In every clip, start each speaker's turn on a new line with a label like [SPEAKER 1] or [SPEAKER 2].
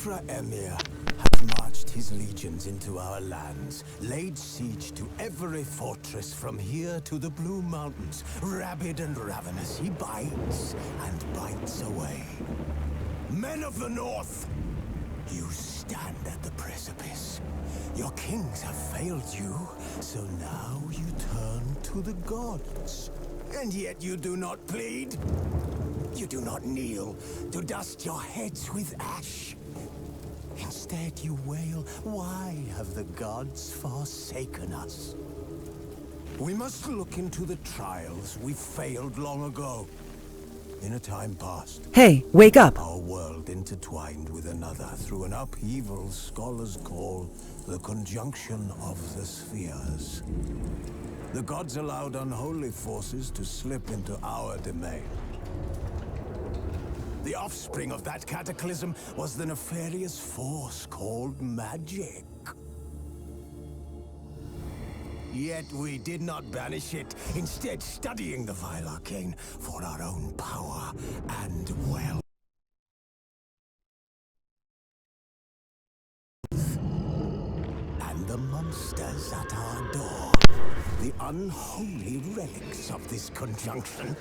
[SPEAKER 1] Ultra Emir has marched his legions into our lands, laid siege to every fortress from here to the Blue Mountains. Rabid and ravenous, he bites and bites away. Men of the North, you stand at the precipice. Your kings have failed you, so now you turn to the gods. And yet you do not plead. You do not kneel to dust your heads with ash. Instead you wail, why have the gods forsaken us? We must look into the trials we failed long ago. In a time past.
[SPEAKER 2] Hey, wake up!
[SPEAKER 1] Our world intertwined with another through an upheaval scholars call the conjunction of the spheres. The gods allowed unholy forces to slip into our domain. The offspring of that cataclysm was the nefarious force called magic. Yet we did not banish it, instead studying the vile arcane for our own power and wealth. And the monsters at our door, the unholy relics of this conjunction.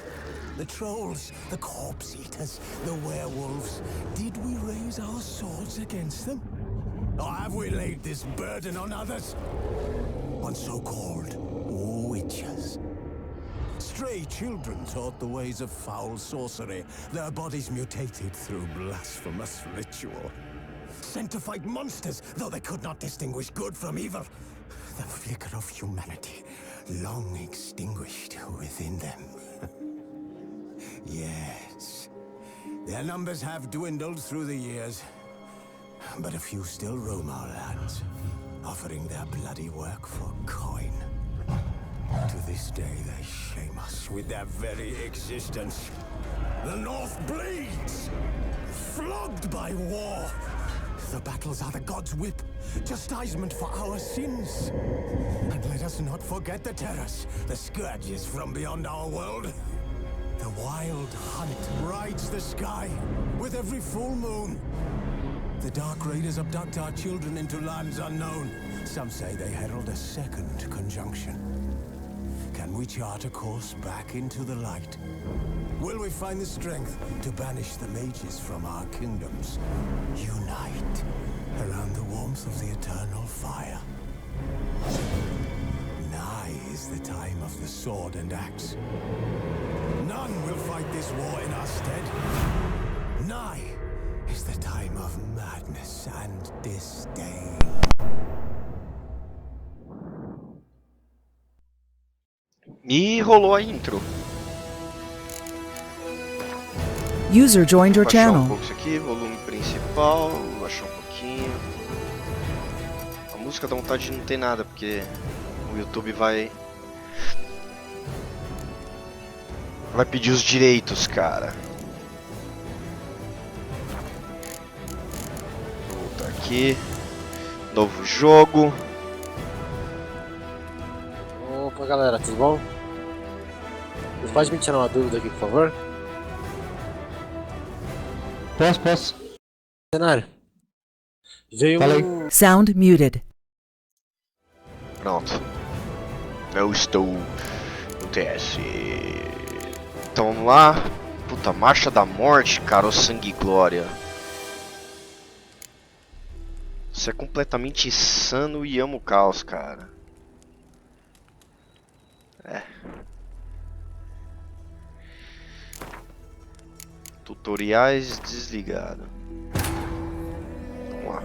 [SPEAKER 1] The trolls, the corpse eaters, the werewolves. Did we raise our swords against them? Or have we laid this burden on others? On so-called witches. Stray children taught the ways of foul sorcery, their bodies mutated through blasphemous ritual. Sent to fight monsters, though they could not distinguish good from evil. The flicker of humanity, long extinguished within them. Yes, their numbers have dwindled through the years, but a few still roam our lands, offering their bloody work for coin. To this day, they shame us with their very existence. The North bleeds, flogged by war. The battles are the gods' whip, chastisement for our sins. And let us not forget the terrors, the scourges from beyond our world. The wild hunt rides the sky with every full moon. The Dark Raiders abduct our children into lands unknown. Some say they herald a second conjunction. Can we chart a course back into the light? Will we find the strength to banish the mages from our kingdoms? Unite around the warmth of the eternal fire. Nigh is the time of the sword and axe. None will fight this war in our stead. Nigh is the time of madness and disdain.
[SPEAKER 3] E rolou a intro.
[SPEAKER 2] User joined your
[SPEAKER 3] Vou baixar
[SPEAKER 2] channel.
[SPEAKER 3] um pouco isso aqui, volume principal, vou baixar um pouquinho. A música dá vontade de não ter nada, porque o YouTube vai pedir os direitos, cara. Vou voltar aqui. Novo jogo.
[SPEAKER 4] Opa galera, tudo bom? Você pode me tirar uma dúvida aqui, por favor?
[SPEAKER 5] Posso.
[SPEAKER 4] Cenário. Veio
[SPEAKER 5] Fala aí.
[SPEAKER 2] Sound muted.
[SPEAKER 3] Pronto. Eu estou no TS. Então vamos lá. Puta, Marcha da Morte, cara, o Sangue e Glória. Isso é completamente insano e amo o caos, cara. É. Tutoriais desligado. Vamos lá.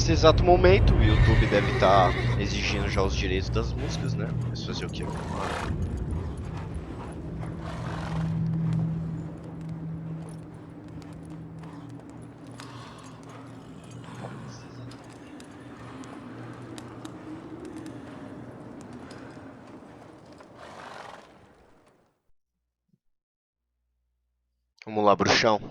[SPEAKER 3] nesse exato momento, o YouTube deve estar exigindo já os direitos das músicas, né? Mas fazer o que? Vamos lá, bruxão.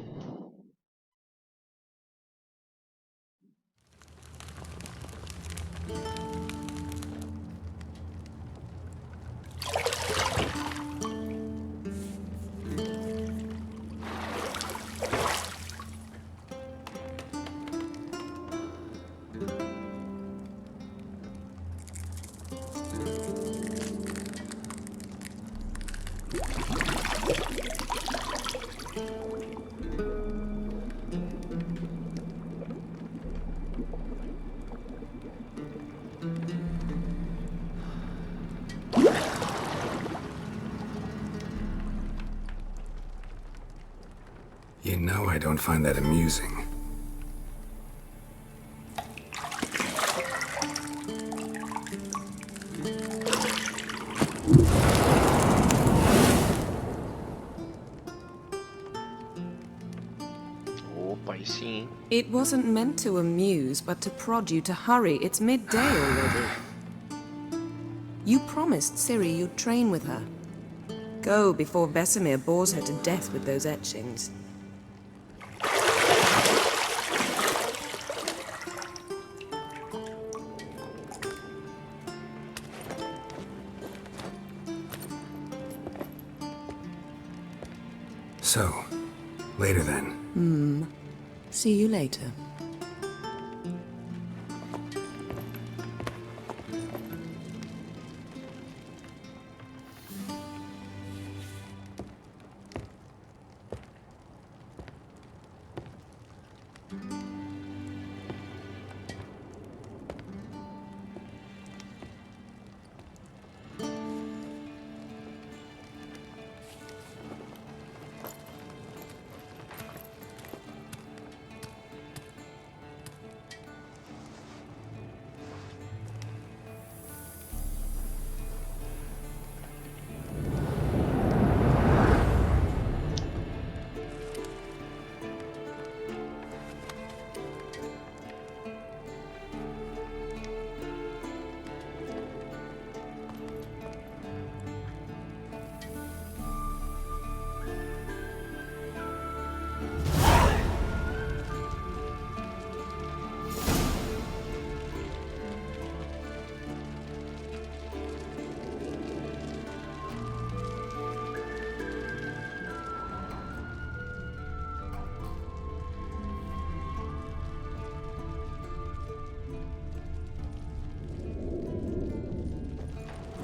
[SPEAKER 5] You know I don't find that amusing.
[SPEAKER 3] Opa, aí sim.
[SPEAKER 6] It wasn't meant to amuse, but to prod you to hurry. It's midday already. You promised Ciri you'd train with her. Go before Vesemir bores her to death with those etchings.
[SPEAKER 5] So, later then.
[SPEAKER 6] See you later.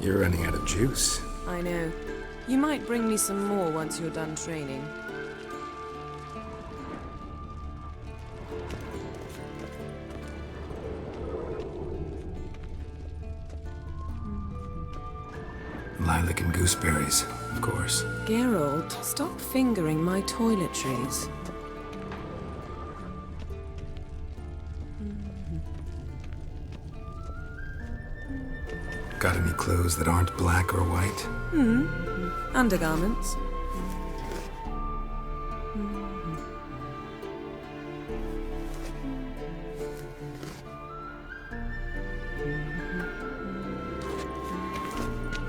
[SPEAKER 5] You're running out of juice.
[SPEAKER 6] I know. You might bring me some more once you're done training.
[SPEAKER 5] Lilac and gooseberries, of course.
[SPEAKER 6] Geralt, stop fingering my toiletries.
[SPEAKER 5] Got any clothes that aren't black or white?
[SPEAKER 6] Undergarments.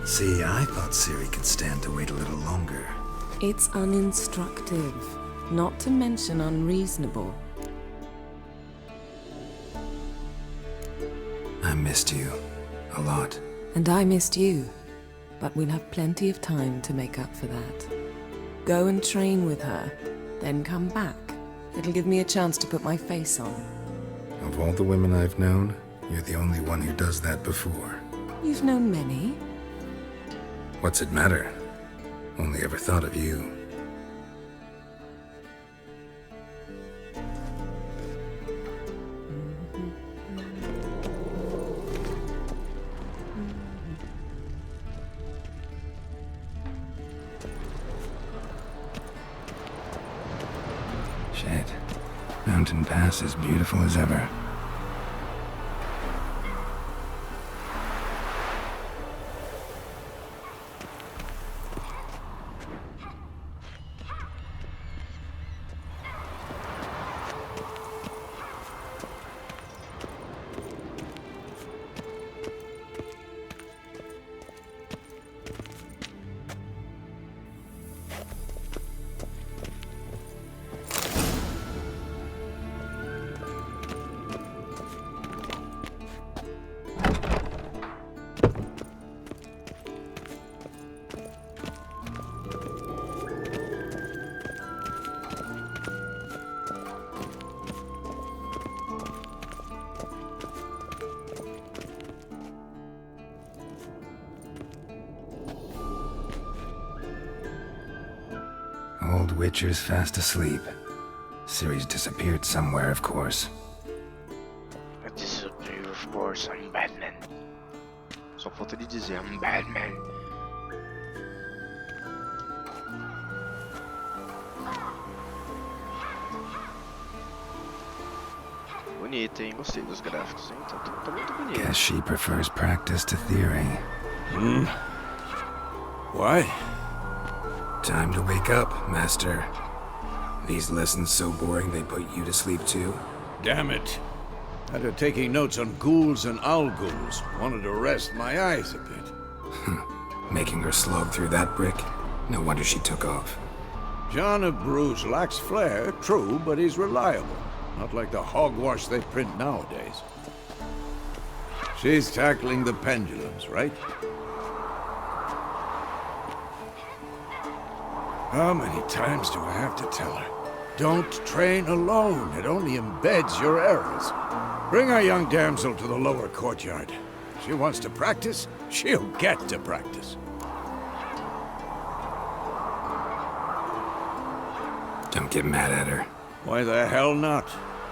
[SPEAKER 5] See, I thought Ciri could stand to wait a little longer.
[SPEAKER 6] It's uninstructive, not to mention unreasonable.
[SPEAKER 5] I missed you. A lot.
[SPEAKER 6] And I missed you, but we'll have plenty of time to make up for that. Go and train with her, then come back. It'll give me a chance to put my face on.
[SPEAKER 5] Of all the women I've known, you're the only one who does that before.
[SPEAKER 6] You've known many.
[SPEAKER 5] What's it matter? Only ever thought of you. Shit. Mountain Pass is beautiful as ever. old Witcher's fast asleep. Ciri's disappeared somewhere, of course.
[SPEAKER 3] I disappear, of course, I'm Batman. Só falta ele dizer, I'm Batman. Bonito, hein? Gostei dos gráficos, hein? Tá muito bonito.
[SPEAKER 5] Guess she prefers practice to theory.
[SPEAKER 1] Why?
[SPEAKER 5] Time to wake up, Master. These lessons so boring they put you to sleep too?
[SPEAKER 1] Damn it. After taking notes on ghouls and owl-ghouls, wanted to rest my eyes a bit.
[SPEAKER 5] Making her slog through that brick? No wonder she took off.
[SPEAKER 1] John of Bruges lacks flair, true, but he's reliable. Not like the hogwash they print nowadays. She's tackling the pendulums, right? How many times do I have to tell her? Don't train alone. It only embeds your errors. Bring our young damsel to the lower courtyard. She wants to practice, she'll get to practice.
[SPEAKER 5] Don't get mad at her.
[SPEAKER 1] Why the hell not?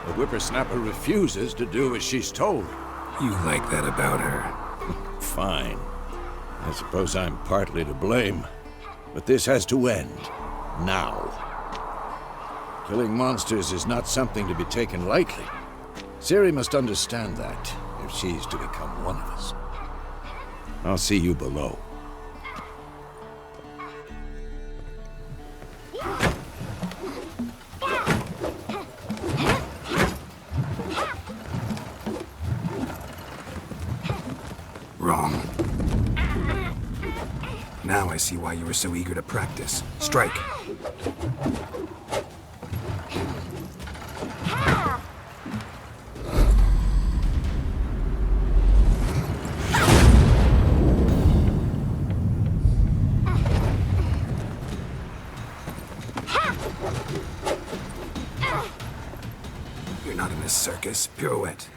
[SPEAKER 1] The whippersnapper refuses to do as she's told.
[SPEAKER 5] You like that about her.
[SPEAKER 1] Fine. I suppose I'm partly to blame. But this has to end. Now. Killing monsters is not something to be taken lightly. Ciri must understand that, if she's to become one of us. I'll see you below.
[SPEAKER 5] Wrong. Now I see why you were so eager to practice. Strike. You're not in this circus. Pirouette.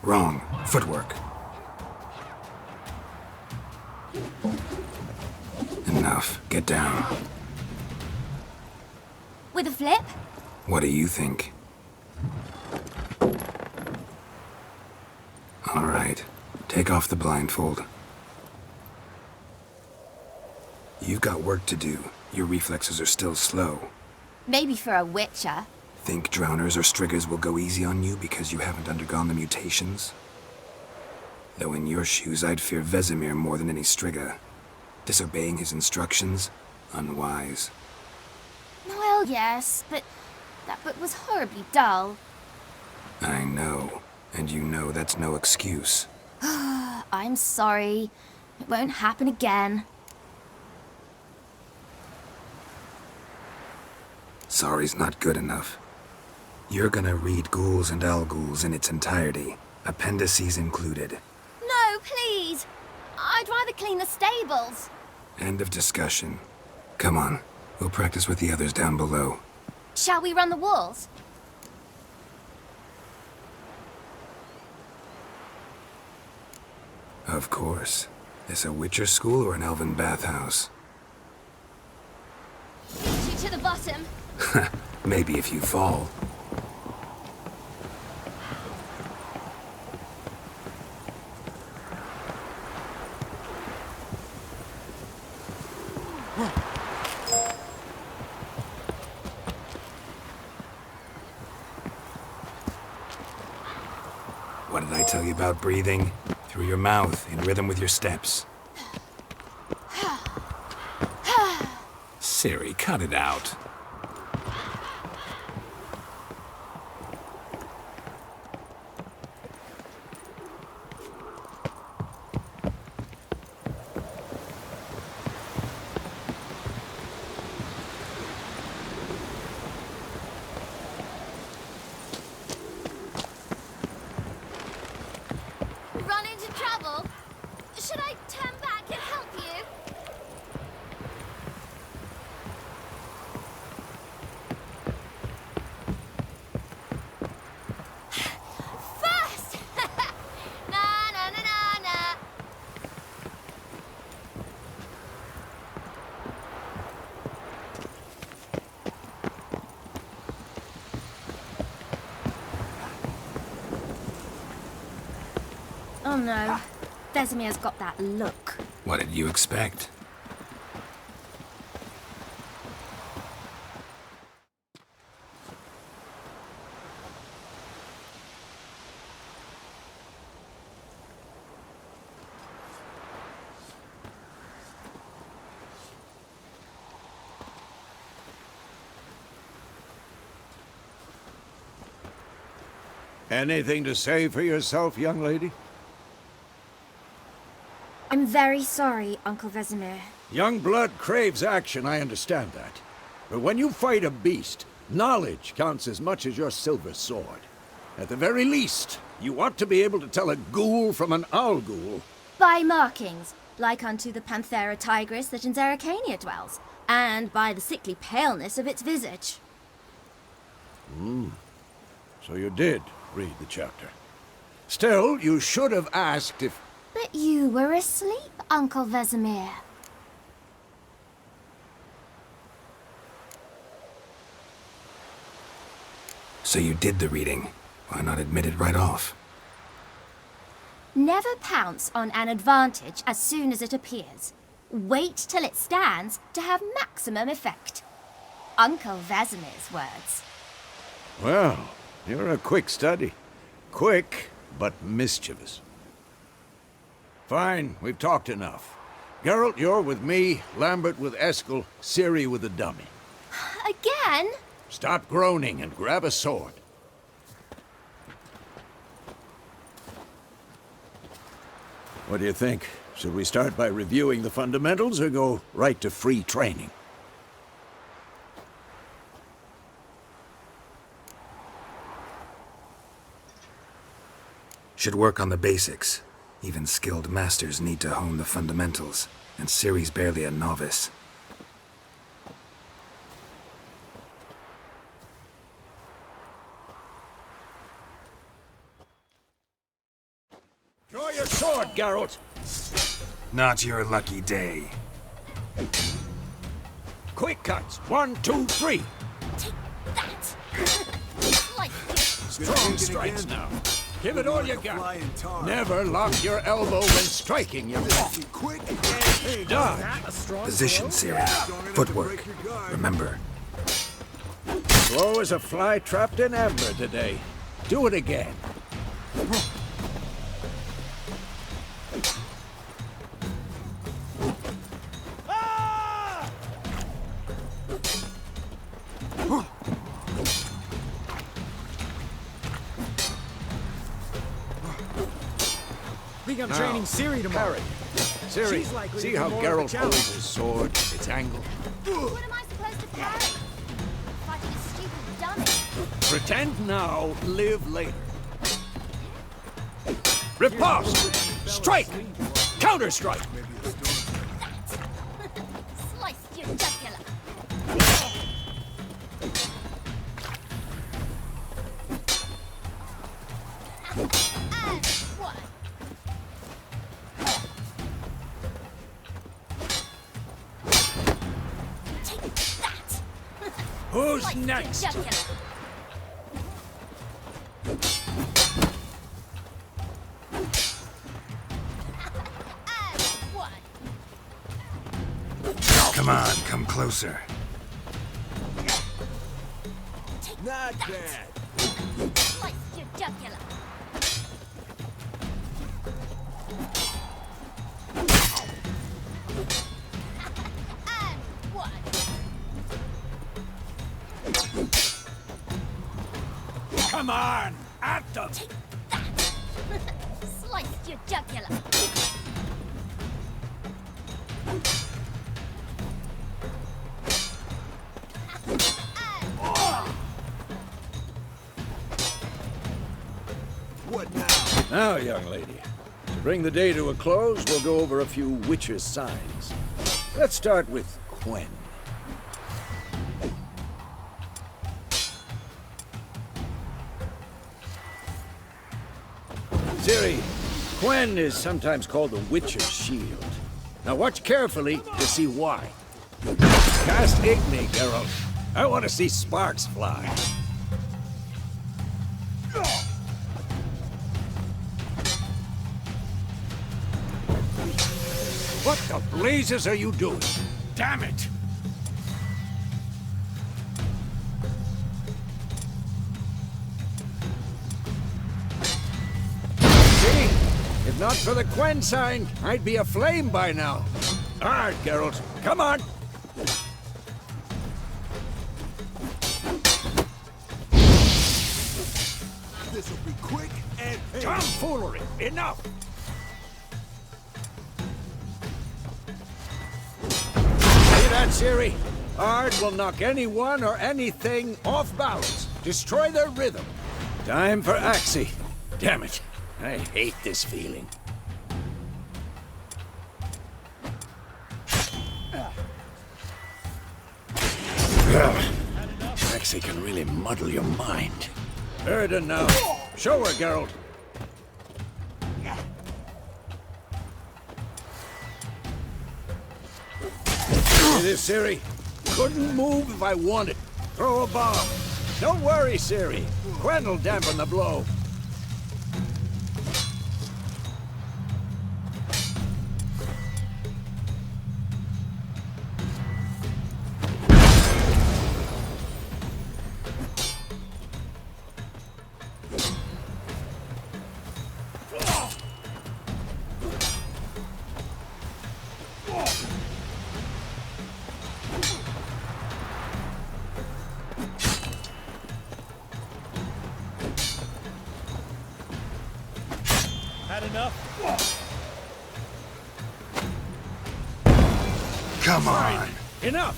[SPEAKER 5] Wrong. Footwork. Enough. Get down.
[SPEAKER 7] With a flip?
[SPEAKER 5] What do you think? All right. Take off the blindfold. You've got work to do. Your reflexes are still slow.
[SPEAKER 7] Maybe for a witcher.
[SPEAKER 5] Think drowners or striggers will go easy on you because you haven't undergone the mutations? Though in your shoes, I'd fear Vesemir more than any strigger. Disobeying his instructions? Unwise.
[SPEAKER 7] Well, yes, but that book was horribly dull.
[SPEAKER 5] I know. And you know that's no excuse.
[SPEAKER 7] I'm sorry. It won't happen again.
[SPEAKER 5] Sorry's not good enough. You're gonna read Ghouls and Owl-Ghouls in its entirety, appendices included.
[SPEAKER 7] No, please! I'd rather clean the stables.
[SPEAKER 5] End of discussion. Come on, we'll practice with the others down below.
[SPEAKER 7] Shall we run the walls?
[SPEAKER 5] Of course. This a Witcher school or an elven bathhouse?
[SPEAKER 7] Beat you to the bottom.
[SPEAKER 5] Maybe if you fall. What did I tell you about breathing? Through your mouth, in rhythm with your steps. Ciri, cut it out.
[SPEAKER 7] Run into trouble? Should I turn back and help you? Oh no. Vesemir's got that look.
[SPEAKER 5] What did you expect?
[SPEAKER 8] Anything to say for yourself, young lady?
[SPEAKER 7] I'm very sorry, Uncle Vesemir.
[SPEAKER 8] Young blood craves action, I understand that. But when you fight a beast, knowledge counts as much as your silver sword. At the very least, you ought to be able to tell a ghoul from an owl ghoul.
[SPEAKER 7] By markings, like unto the Panthera tigris that in Zerricania dwells, and by the sickly paleness of its visage.
[SPEAKER 8] So you did read the chapter. Still, you should have asked if...
[SPEAKER 7] But you were asleep, Uncle Vesemir.
[SPEAKER 5] So you did the reading. Why not admit it right off?
[SPEAKER 7] Never pounce on an advantage as soon as it appears. Wait till it stands to have maximum effect. Uncle Vesemir's words.
[SPEAKER 8] Well, you're a quick study. Quick, but mischievous. Fine, we've talked enough. Geralt, you're with me, Lambert with Eskel, Ciri with the dummy.
[SPEAKER 7] Again?
[SPEAKER 8] Stop groaning and grab a sword. What do you think? Should we start by reviewing the fundamentals or go right to free training?
[SPEAKER 5] Should work on the basics. Even skilled masters need to hone the fundamentals, and Ciri's barely a novice.
[SPEAKER 8] Draw your sword, Geralt!
[SPEAKER 5] Not your lucky day.
[SPEAKER 8] Quick cuts! 1, 2, 3!
[SPEAKER 7] Take that! Like
[SPEAKER 8] Strong strikes now. Give it all you got. Never lock your elbow when striking, you dodge.
[SPEAKER 5] Position, Ciri. Footwork. Remember.
[SPEAKER 8] Slow as a fly trapped in amber today. Do it again.
[SPEAKER 9] I'm training Ciri tomorrow.
[SPEAKER 8] Ciri, see how Geralt holds his sword, its angle?
[SPEAKER 7] What am I supposed to parry? Fighting a stupid dummy.
[SPEAKER 8] Pretend now, live later. Riposte! Strike! Counter-strike!
[SPEAKER 7] Sliced your jugular. And one. Take that.
[SPEAKER 8] Who's
[SPEAKER 7] Sliced your
[SPEAKER 8] next?
[SPEAKER 7] jugular. And one.
[SPEAKER 5] Come on, come closer.
[SPEAKER 7] Not bad. Sliced your jugular. And one.
[SPEAKER 8] Come on! At them!
[SPEAKER 7] Take that. Sliced your jugular.
[SPEAKER 8] What now? Now, young lady, to bring the day to a close, we'll go over a few witches' signs. Let's start with Quen. Ciri, Quen is sometimes called the Witch's Shield. Now watch carefully to see why. Cast Igni, Geralt. I want to see sparks fly. What the blazes are you doing? Damn it! See? If not for the Quen sign, I'd be aflame by now. All right, Geralt, come on!
[SPEAKER 1] This'll be quick and painless.
[SPEAKER 8] Tomfoolery! Enough! See that, Ciri? Ard will knock anyone or anything off balance. Destroy their rhythm. Time for Axie. Damn it. I hate this feeling. Axie can really muddle your mind. Erden now. Show her, Geralt. See this, Ciri? Couldn't move if I wanted. Throw a bomb. Don't worry, Ciri. Quen will dampen the blow.
[SPEAKER 5] Come on.
[SPEAKER 8] Enough!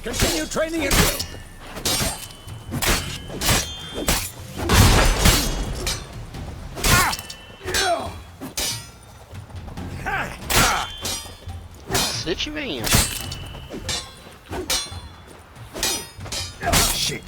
[SPEAKER 8] Continue training at will.
[SPEAKER 3] Cacete, velho.
[SPEAKER 5] Shit.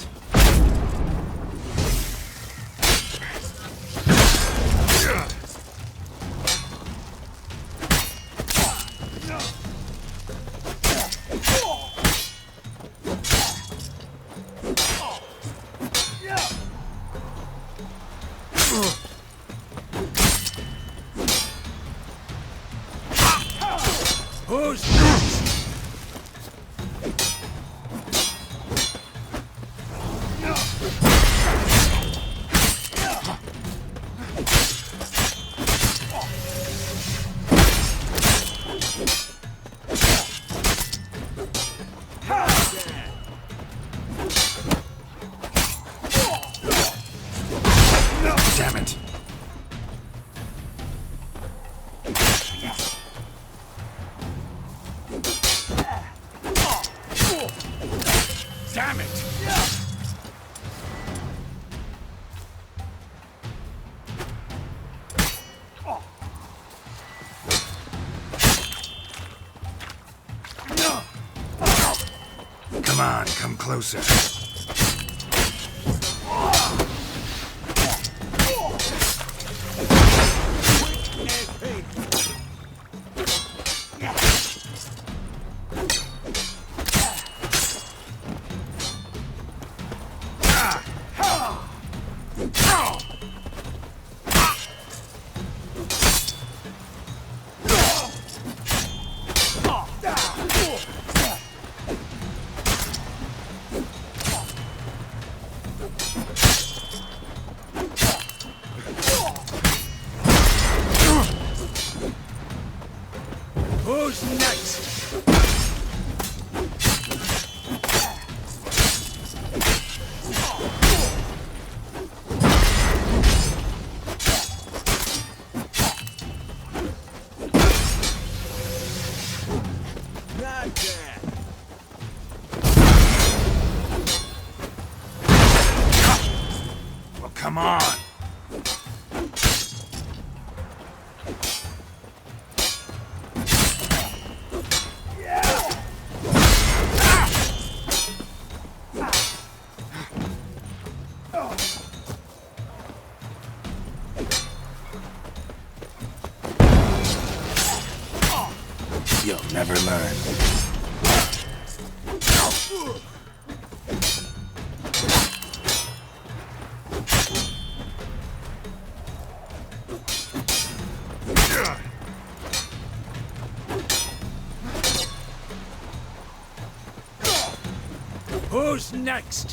[SPEAKER 8] Who's next?
[SPEAKER 5] Damn it.
[SPEAKER 8] Damn it!
[SPEAKER 5] Come on, come closer.
[SPEAKER 8] Who's next?
[SPEAKER 1] Not bad.
[SPEAKER 5] Well, come on. You'll never learn.
[SPEAKER 8] goes next?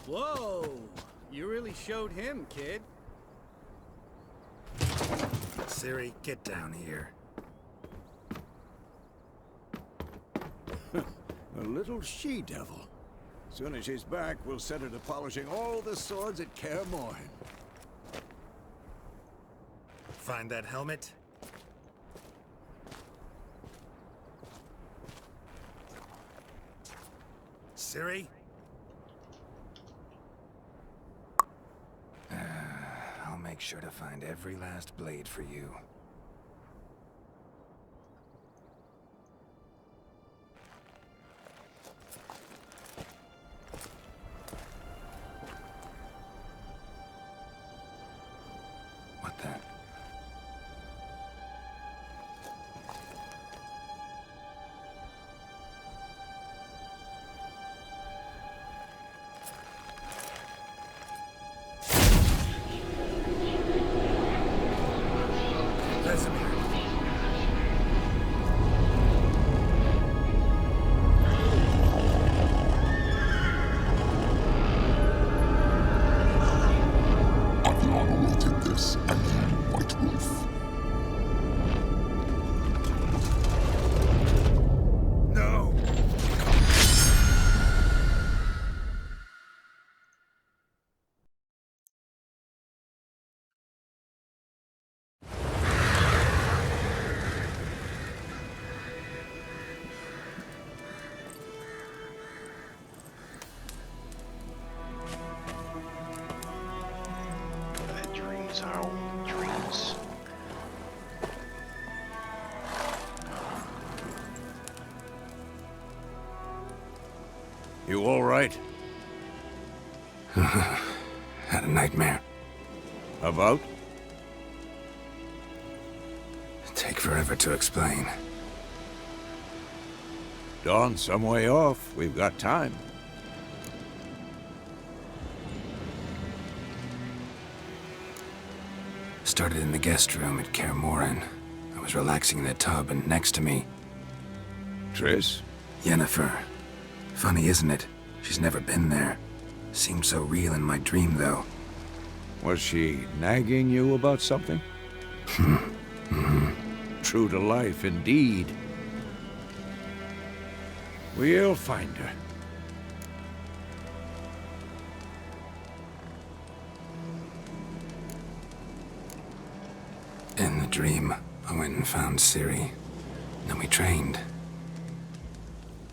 [SPEAKER 9] Whoa! You really showed him, kid.
[SPEAKER 5] Ciri, get down here.
[SPEAKER 8] A little she-devil. Soon as she's back, we'll set her to polishing all the swords at Kaer Morhen.
[SPEAKER 5] Find that helmet? Ciri? I'll make sure to find every last blade for you. What the?
[SPEAKER 3] Our own dreams.
[SPEAKER 8] You all right?
[SPEAKER 5] Had a nightmare.
[SPEAKER 8] About?
[SPEAKER 5] Take forever to explain.
[SPEAKER 8] Dawn's some way off. We've got time.
[SPEAKER 5] Started in the guest room at Kaer Morhen. I was relaxing in the tub, and next to me,
[SPEAKER 8] Triss?
[SPEAKER 5] Yennefer. Funny, isn't it? She's never been there. Seemed so real in my dream, though.
[SPEAKER 8] Was she nagging you about something? True to life, indeed. We'll find her.
[SPEAKER 5] In the dream, I went and found Ciri. Then we trained.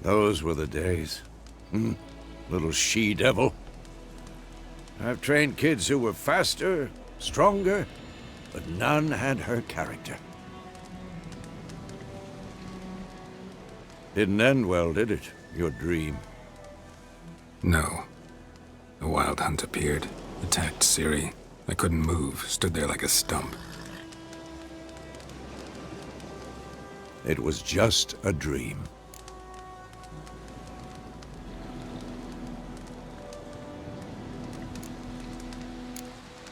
[SPEAKER 8] Those were the days. Little she-devil. I've trained kids who were faster, stronger, but none had her character. Didn't end well, did it? Your dream?
[SPEAKER 5] No. A wild hunt appeared, attacked Ciri. I couldn't move, stood there like a stump.
[SPEAKER 8] It was just a dream.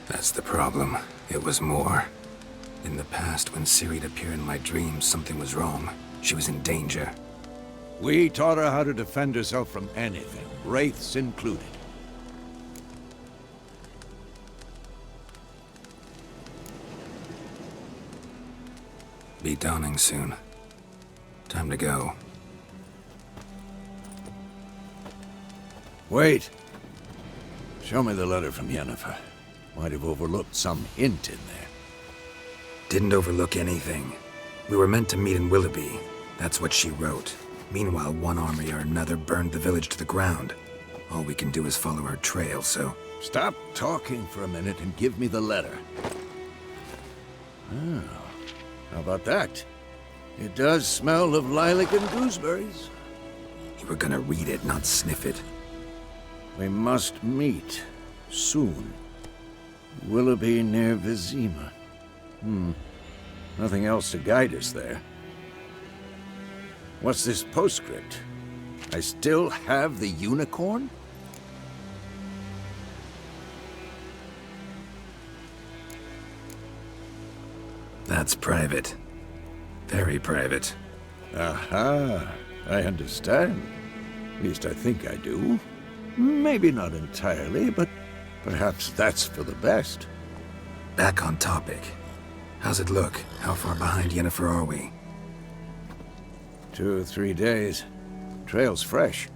[SPEAKER 5] That's the problem. It was more. In the past, when Ciri'd appear in my dreams, something was wrong. She was in danger.
[SPEAKER 8] We taught her how to defend herself from anything, wraiths included.
[SPEAKER 5] Be dawning soon. Time to go.
[SPEAKER 8] Wait. Show me the letter from Yennefer. Might have overlooked some hint in there.
[SPEAKER 5] Didn't overlook anything. We were meant to meet in Willoughby. That's what she wrote. Meanwhile, one army or another burned the village to the ground. All we can do is follow her trail, so...
[SPEAKER 8] Stop talking for a minute and give me the letter. Oh, how about that? It does smell of lilac and gooseberries.
[SPEAKER 5] You were gonna read it, not sniff it.
[SPEAKER 8] We must meet. Soon. Willoughby near Vizima. Nothing else to guide us there. What's this postscript? I still have the unicorn?
[SPEAKER 5] That's private. Very private.
[SPEAKER 8] Aha, I understand. At least I think I do. Maybe not entirely, but perhaps that's for the best.
[SPEAKER 5] Back on topic. How's it look? How far behind Yennefer are we?
[SPEAKER 8] 2 or 3 days. Trail's fresh,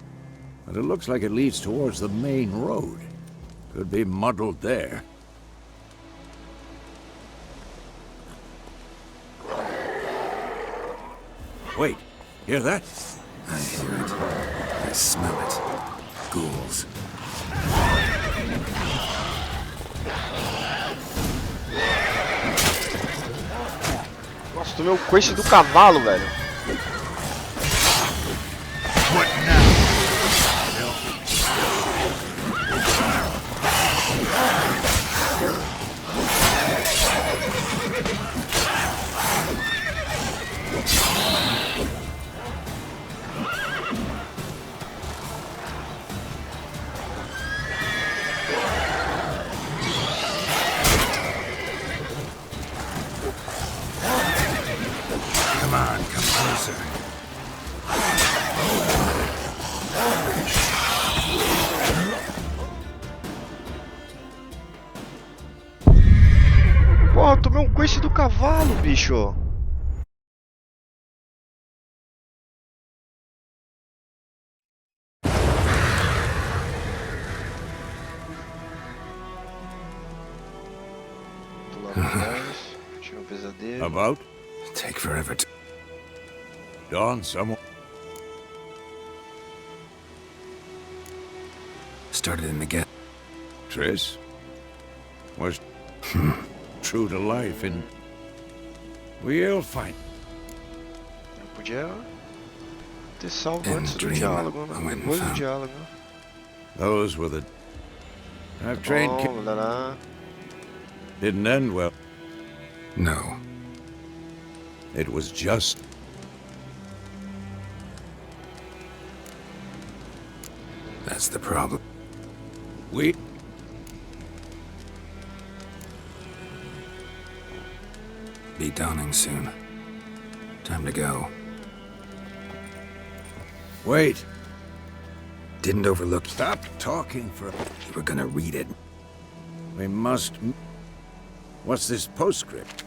[SPEAKER 8] but it looks like it leads towards the main road. Could be muddled there. Wait, hear that?
[SPEAKER 5] I hear it. I smell it. Ghouls.
[SPEAKER 3] Nossa, tomei o coice do cavalo, velho.
[SPEAKER 5] Come on, come closer.
[SPEAKER 3] Porra, eu tomei um coice do cavalo, bicho. Do lado atrás, tive um pesadelo.
[SPEAKER 8] About?
[SPEAKER 5] Take forever to...
[SPEAKER 8] Dawn, someone...
[SPEAKER 5] Started in the get.
[SPEAKER 8] Triss? Was... true to life in... We'll find...
[SPEAKER 3] Eu podia ter salvo
[SPEAKER 5] And
[SPEAKER 3] antes do
[SPEAKER 5] dream
[SPEAKER 3] diálogo, né?
[SPEAKER 5] when
[SPEAKER 3] Depois do
[SPEAKER 5] found.
[SPEAKER 3] diálogo.
[SPEAKER 8] Those were the... I've trained kids.
[SPEAKER 3] Bom, lá.
[SPEAKER 8] Didn't end well.
[SPEAKER 5] No.
[SPEAKER 8] It was just...
[SPEAKER 5] That's the problem.
[SPEAKER 8] We...
[SPEAKER 5] Be dawning soon. Time to go.
[SPEAKER 8] Wait.
[SPEAKER 5] Didn't overlook...
[SPEAKER 8] Stop talking for...
[SPEAKER 5] You were gonna read it.
[SPEAKER 8] We must... What's this postscript?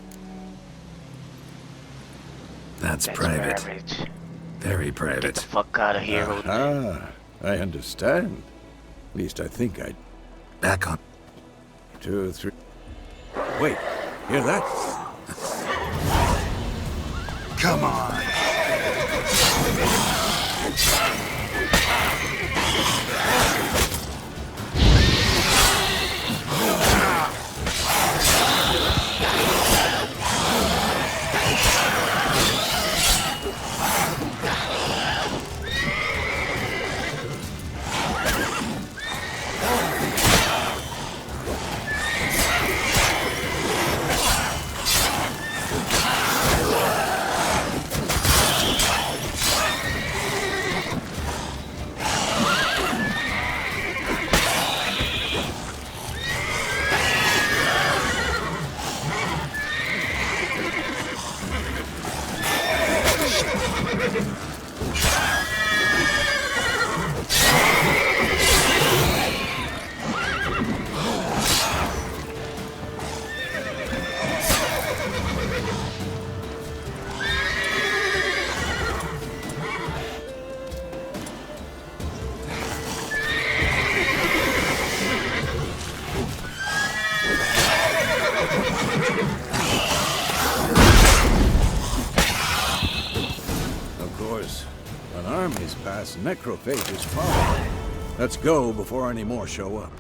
[SPEAKER 5] That's private. Very
[SPEAKER 3] Get
[SPEAKER 5] private.
[SPEAKER 3] the fuck out of here.
[SPEAKER 8] Ah, I understand. At least I think I...
[SPEAKER 5] Back on...
[SPEAKER 8] 2 or 3... Wait, hear that?
[SPEAKER 5] Come on!
[SPEAKER 8] this necrophage is far. Let's go before any more show up.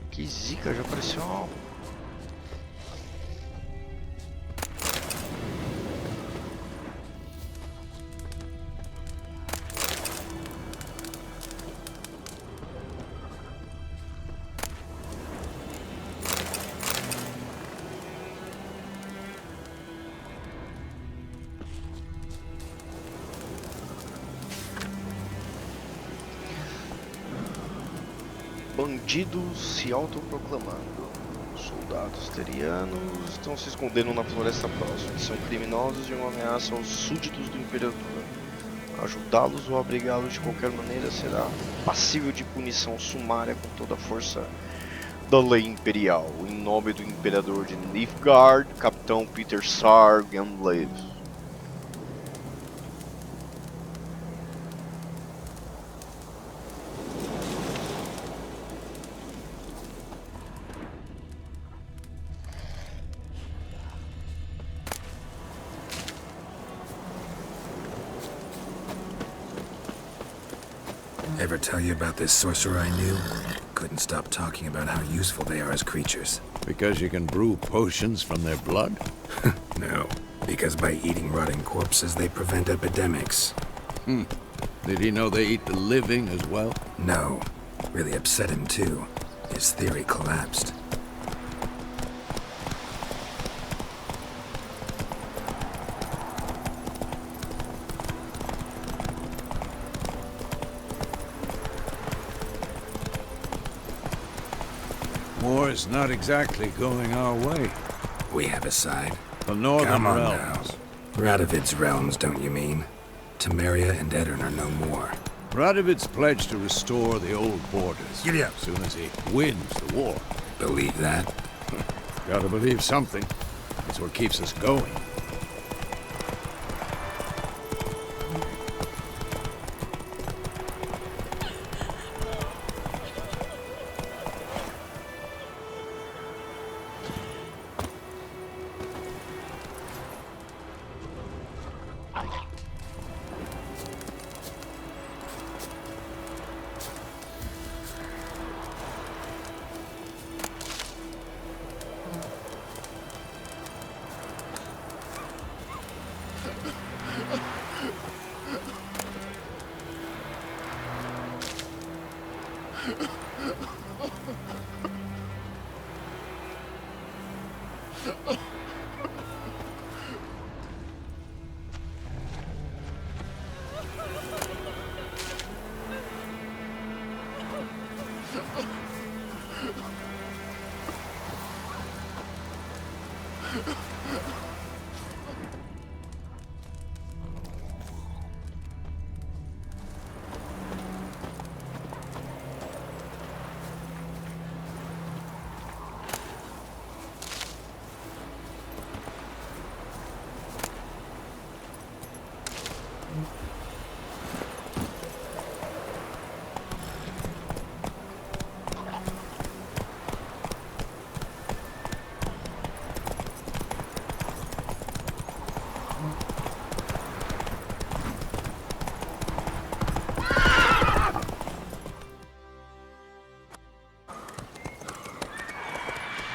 [SPEAKER 3] Que zica, já apareceu um. Bandidos se autoproclamando. Soldados terianos estão se escondendo na floresta próxima. São criminosos e uma ameaça aos súditos do imperador. Ajudá-los ou abrigá-los de qualquer maneira será passível de punição sumária com toda a força da lei imperial. Em nome do imperador de Nilfgaard, capitão Peter Sargenlev.
[SPEAKER 5] Ever tell you about this sorcerer I knew? Couldn't stop talking about how useful they are as creatures.
[SPEAKER 8] Because you can brew potions from their blood?
[SPEAKER 5] No, because by eating rotting corpses, they prevent epidemics.
[SPEAKER 8] Did he know they eat the living as well?
[SPEAKER 5] No. Really upset him, too. His theory collapsed.
[SPEAKER 8] War's not exactly going our way.
[SPEAKER 5] We have a side.
[SPEAKER 8] The northern
[SPEAKER 5] Come on
[SPEAKER 8] realms.
[SPEAKER 5] now. Radovid's realms, don't you mean? Temeria and Edirn are no more.
[SPEAKER 8] Radovid's pledged to restore the old borders.
[SPEAKER 5] Giddy up.
[SPEAKER 8] As soon as he wins the war.
[SPEAKER 5] Believe that?
[SPEAKER 8] Gotta believe something. It's what keeps us going.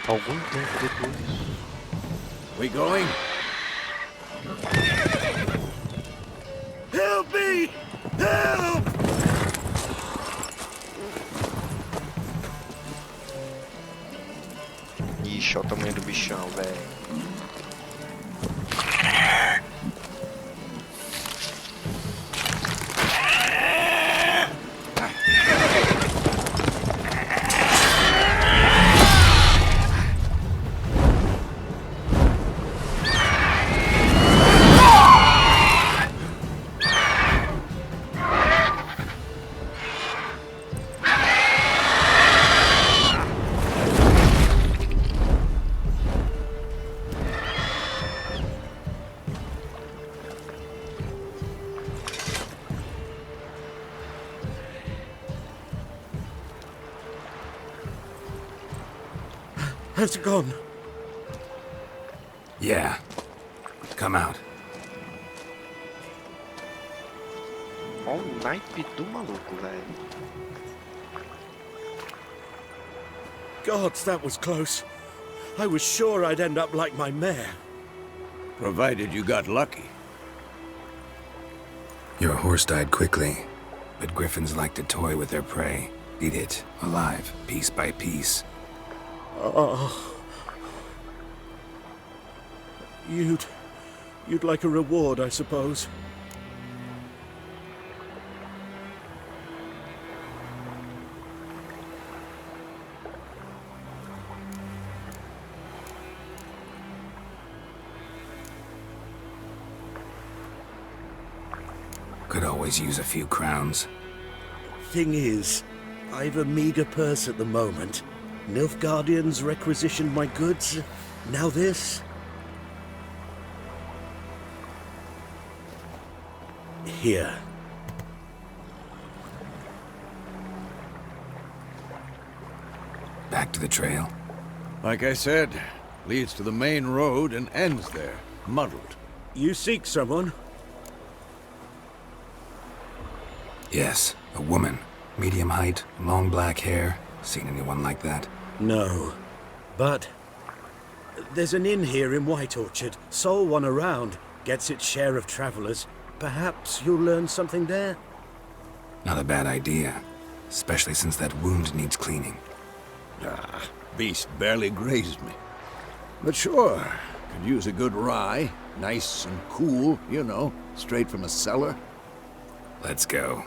[SPEAKER 3] Algum tempo depois.
[SPEAKER 8] We going? Help me! Help!
[SPEAKER 3] Ixi, olha o tamanho do bichão, velho.
[SPEAKER 8] It's gone.
[SPEAKER 5] Yeah. Come out.
[SPEAKER 3] Olha o naipe do maluco, velho.
[SPEAKER 10] Gods, that was close. I was sure I'd end up like my mare.
[SPEAKER 8] Provided you got lucky.
[SPEAKER 5] Your horse died quickly, but griffins like to toy with their prey. Eat it, alive, piece by piece.
[SPEAKER 10] Oh. You'd like a reward, I suppose.
[SPEAKER 5] Could always use a few crowns.
[SPEAKER 10] Thing is, I've a meager purse at the moment. Nilfgaardians requisitioned my goods. Now this. Here.
[SPEAKER 5] Back to the trail.
[SPEAKER 8] Like I said, leads to the main road and ends there, muddled.
[SPEAKER 10] You seek someone?
[SPEAKER 5] Yes, a woman. Medium height, long black hair. Seen anyone like that?
[SPEAKER 10] No. But there's an inn here in White Orchard. Sole one around. Gets its share of travelers. Perhaps you'll learn something there?
[SPEAKER 5] Not a bad idea. Especially since that wound needs cleaning.
[SPEAKER 8] Ah, beast barely grazed me. But sure, could use a good rye. Nice and cool, you know, straight from a cellar.
[SPEAKER 5] Let's go.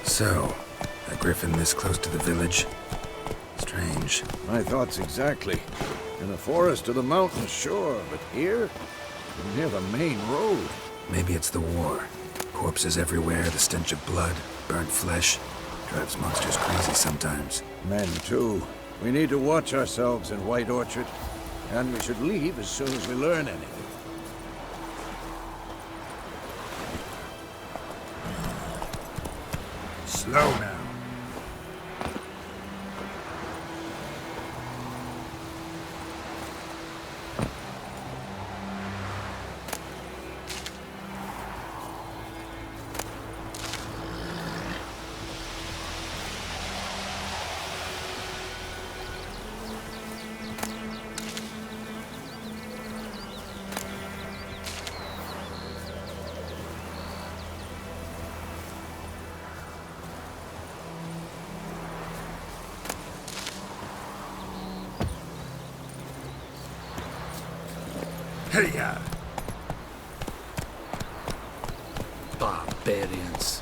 [SPEAKER 5] So, a griffin this close to the village? Strange.
[SPEAKER 8] My thoughts exactly. In the forest or the mountains, sure, but here? Near the main road.
[SPEAKER 5] Maybe it's the war. Corpses everywhere, the stench of blood, burnt flesh. Drives monsters crazy sometimes.
[SPEAKER 8] Men, too. We need to watch ourselves in White Orchard. And we should leave as soon as we learn anything.
[SPEAKER 5] Slow now.
[SPEAKER 10] Hey-ya!
[SPEAKER 11] Barbarians.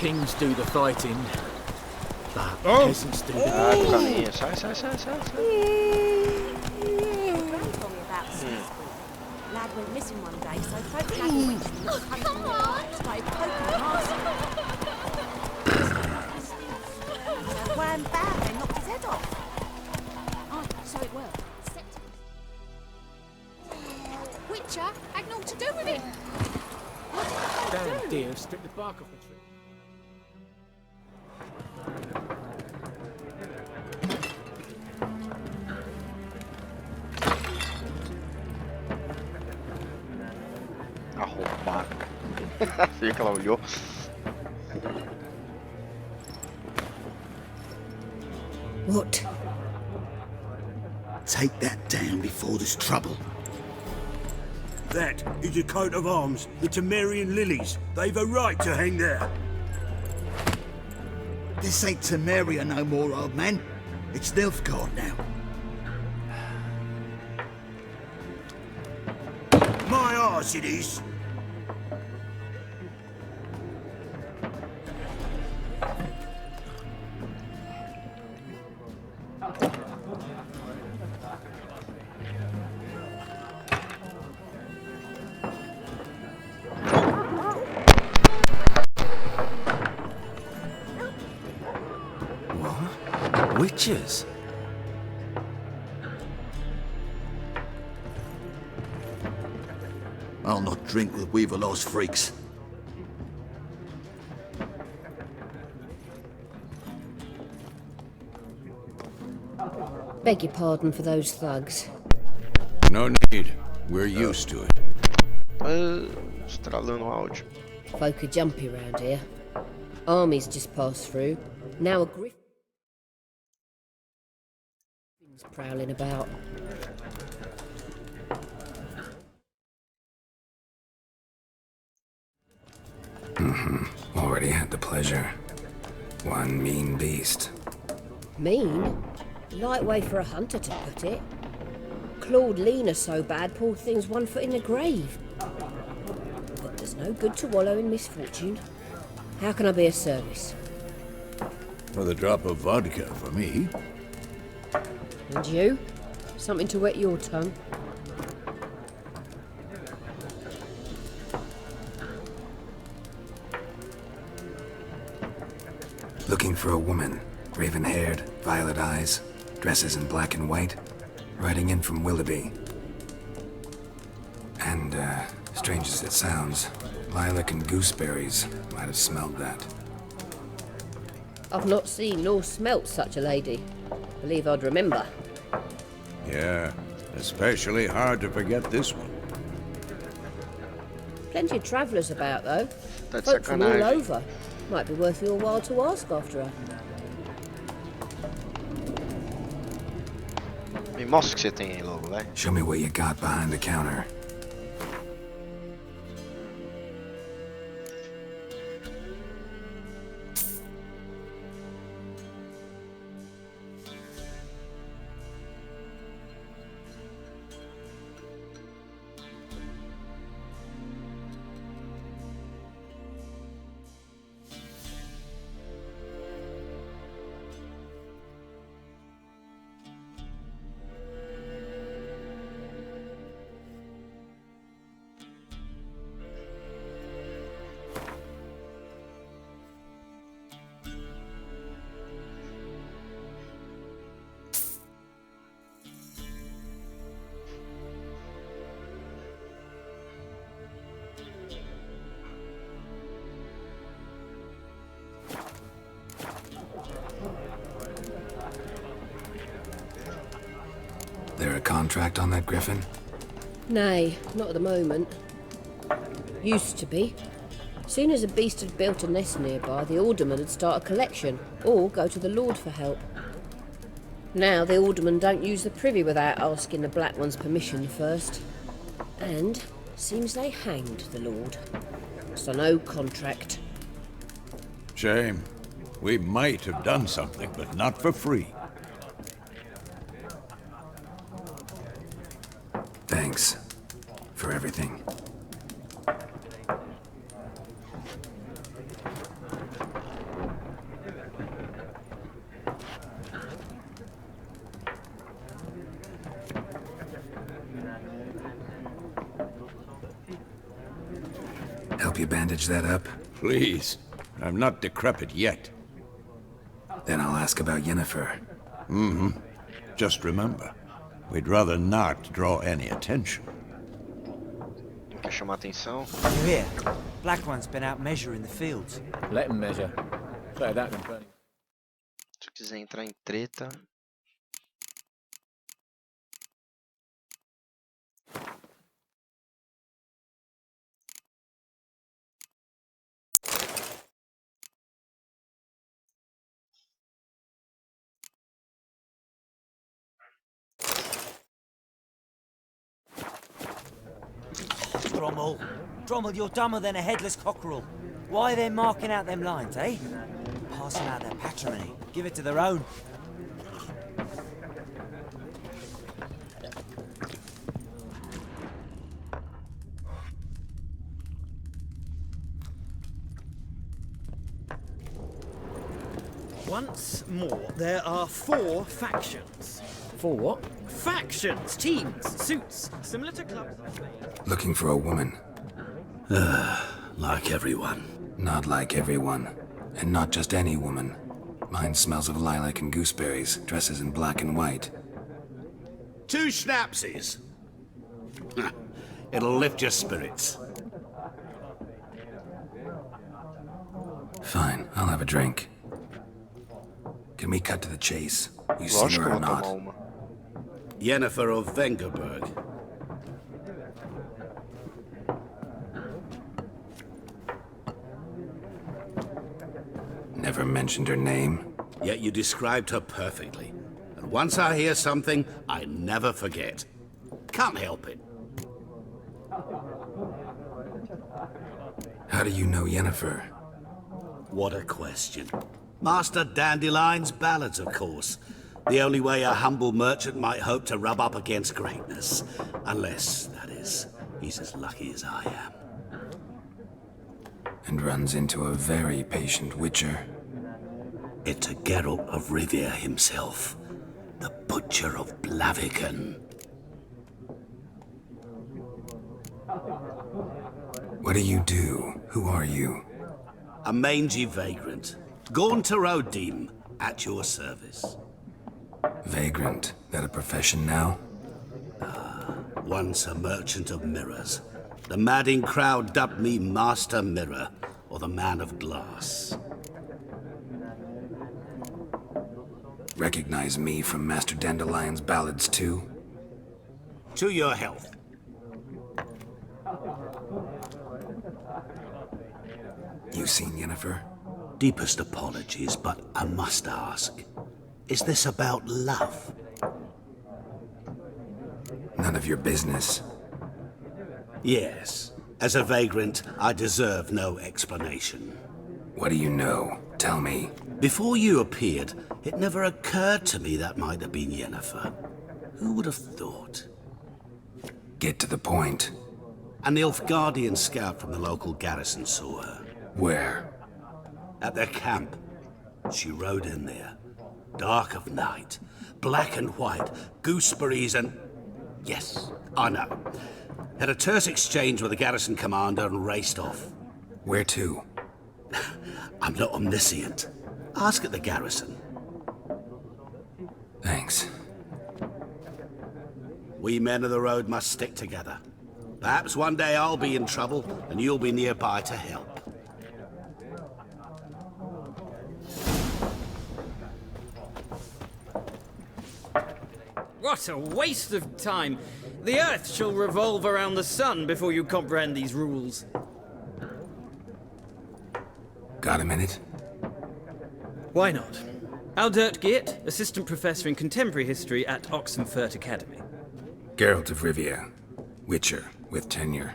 [SPEAKER 11] Kings do the fighting, but peasants do the
[SPEAKER 3] Ah, do caminho. Sai, sai, sai, sai, sai.
[SPEAKER 12] Lad went missing one day, so folk gathered when she was hunting the light, started poking and asking. So wham bam, they knocked his head off. Oh, so it worked.
[SPEAKER 13] Witcher had naught to do with it.
[SPEAKER 11] damn deer strip the bark off the tree.
[SPEAKER 3] Arrombado. Você viu que ela olhou?
[SPEAKER 14] What? Take that down before there's trouble.
[SPEAKER 15] That is a coat of arms, the Temerian lilies. They've a right to hang there.
[SPEAKER 14] This ain't Temeria no more, old man. It's Nilfgaard now.
[SPEAKER 15] My arse it is.
[SPEAKER 11] Witches?
[SPEAKER 14] I'll not drink with Weaverlaw's freaks.
[SPEAKER 16] Beg your pardon for those thugs.
[SPEAKER 8] No need. We're used to it.
[SPEAKER 3] Estralando áudio.
[SPEAKER 16] Folk are jumpy round here. Armies just passed through. Now a griffin's prowling about.
[SPEAKER 5] Already had the pleasure. One mean beast.
[SPEAKER 16] Mean? Light way for a hunter to put it. Clawed Lena so bad, poor thing's 1 foot in the grave. But there's no good to wallow in misfortune. How can I be of service?
[SPEAKER 8] For the drop of vodka for me.
[SPEAKER 16] And you? Something to wet your tongue?
[SPEAKER 5] Looking for a woman. Raven-haired, violet eyes, dresses in black and white. Riding in from Willoughby. And, strange as it sounds, lilac and gooseberries might have smelled that.
[SPEAKER 16] I've not seen nor smelt such a lady. Believe I'd remember.
[SPEAKER 8] Yeah, especially hard to forget this one.
[SPEAKER 16] Plenty of travellers about, though.
[SPEAKER 3] That's
[SPEAKER 16] Folk from all
[SPEAKER 3] sacanagem.
[SPEAKER 16] over. Might be worth your while to ask after her.
[SPEAKER 3] Me mostra o que você tem aí logo, vai.
[SPEAKER 5] Show me what you got behind the counter. There a contract on that griffin?
[SPEAKER 16] Nay, not at the moment. Used to be. Soon as a beast had built a nest nearby, the alderman would start a collection, or go to the Lord for help. Now the alderman don't use the privy without asking the Black One's permission first. And seems they hanged the Lord. So no contract.
[SPEAKER 8] Shame. We might have done something, but not for free.
[SPEAKER 5] Thanks for everything. help you bandage that up?
[SPEAKER 8] Please. I'm not decrepit yet.
[SPEAKER 5] Then I'll ask about Yennefer.
[SPEAKER 8] Mm-hmm. Just remember, we'd rather not draw any attention.
[SPEAKER 3] Quer chamar atenção?
[SPEAKER 17] You hear? Black One's been out measuring the fields.
[SPEAKER 11] Let him measure. Better that than burning.
[SPEAKER 3] Se eu quiser entrar em treta...
[SPEAKER 17] Drommel, you're dumber than a headless cockerel. Why are they marking out them lines, eh? Passing out their patrimony. Give it to their own.
[SPEAKER 9] Once more, there are 4 factions.
[SPEAKER 11] 4 what?
[SPEAKER 9] Factions, teams, suits, similar to clubs.
[SPEAKER 5] Looking for a woman.
[SPEAKER 15] Like everyone.
[SPEAKER 5] Not like everyone. And not just any woman. Mine smells of lilac and gooseberries, dresses in black and white.
[SPEAKER 15] 2 schnapsies. It'll lift your spirits.
[SPEAKER 5] Fine, I'll have a drink. Can we cut to the chase? You see her or not?
[SPEAKER 15] Yennefer of Vengerberg.
[SPEAKER 5] Never mentioned her name.
[SPEAKER 15] Yet you described her perfectly. And once I hear something, I never forget. Can't help it.
[SPEAKER 5] How do you know Yennefer?
[SPEAKER 15] What a question. Master Dandelion's ballads, of course. The only way a humble merchant might hope to rub up against greatness. Unless, that is, he's as lucky as I am.
[SPEAKER 5] And runs into a very patient witcher.
[SPEAKER 15] It's a Geralt of Rívia himself. The Butcher of Blaviken.
[SPEAKER 5] What do you do? Who are you?
[SPEAKER 15] A mangy vagrant. Gone to Rodim, at your service.
[SPEAKER 5] Vagrant? That a profession now?
[SPEAKER 15] Once a merchant of mirrors. The madding crowd dubbed me Master Mirror, or the Man of Glass.
[SPEAKER 5] Recognize me from Master Dandelion's ballads too?
[SPEAKER 15] To your health.
[SPEAKER 5] You seen Yennefer?
[SPEAKER 15] Deepest apologies, but I must ask. Is this about love?
[SPEAKER 5] None of your business.
[SPEAKER 15] Yes. As a vagrant, I deserve no explanation.
[SPEAKER 5] What do you know? Tell me.
[SPEAKER 15] Before you appeared, it never occurred to me that might have been Yennefer. Who would have thought?
[SPEAKER 5] Get to the point.
[SPEAKER 15] A Nilfgaardian scout from the local garrison saw her.
[SPEAKER 5] Where?
[SPEAKER 15] At their camp. She rode in there. Dark of night. Black and white. Gooseberries and... Yes, I know. Had a terse exchange with the garrison commander and raced off.
[SPEAKER 5] Where to?
[SPEAKER 15] I'm not omniscient. Ask at the garrison.
[SPEAKER 5] Thanks.
[SPEAKER 15] We men of the road must stick together. Perhaps one day I'll be in trouble and you'll be nearby to help.
[SPEAKER 9] What a waste of time! The Earth shall revolve around the sun before you comprehend these rules.
[SPEAKER 5] Got a minute?
[SPEAKER 9] Why not? Aldert Geert, Assistant Professor in Contemporary History at Oxenfurt Academy.
[SPEAKER 5] Geralt of Rívia. Witcher, with tenure.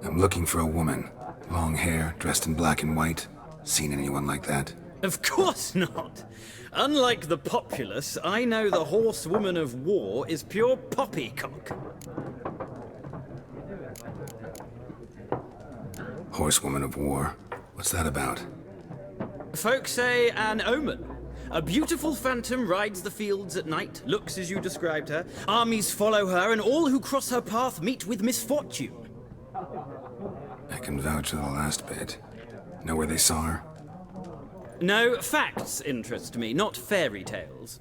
[SPEAKER 5] I'm looking for a woman. Long hair, dressed in black and white. Seen anyone like that?
[SPEAKER 9] Of course not! Unlike the populace, I know the horsewoman of war is pure poppycock.
[SPEAKER 5] Horsewoman of war? What's that about?
[SPEAKER 9] Folk say an omen. A beautiful phantom rides the fields at night, looks as you described her. Armies follow her, and all who cross her path meet with misfortune.
[SPEAKER 5] I can vouch for the last bit. Know where they saw her?
[SPEAKER 9] No, facts interest me, not fairy tales.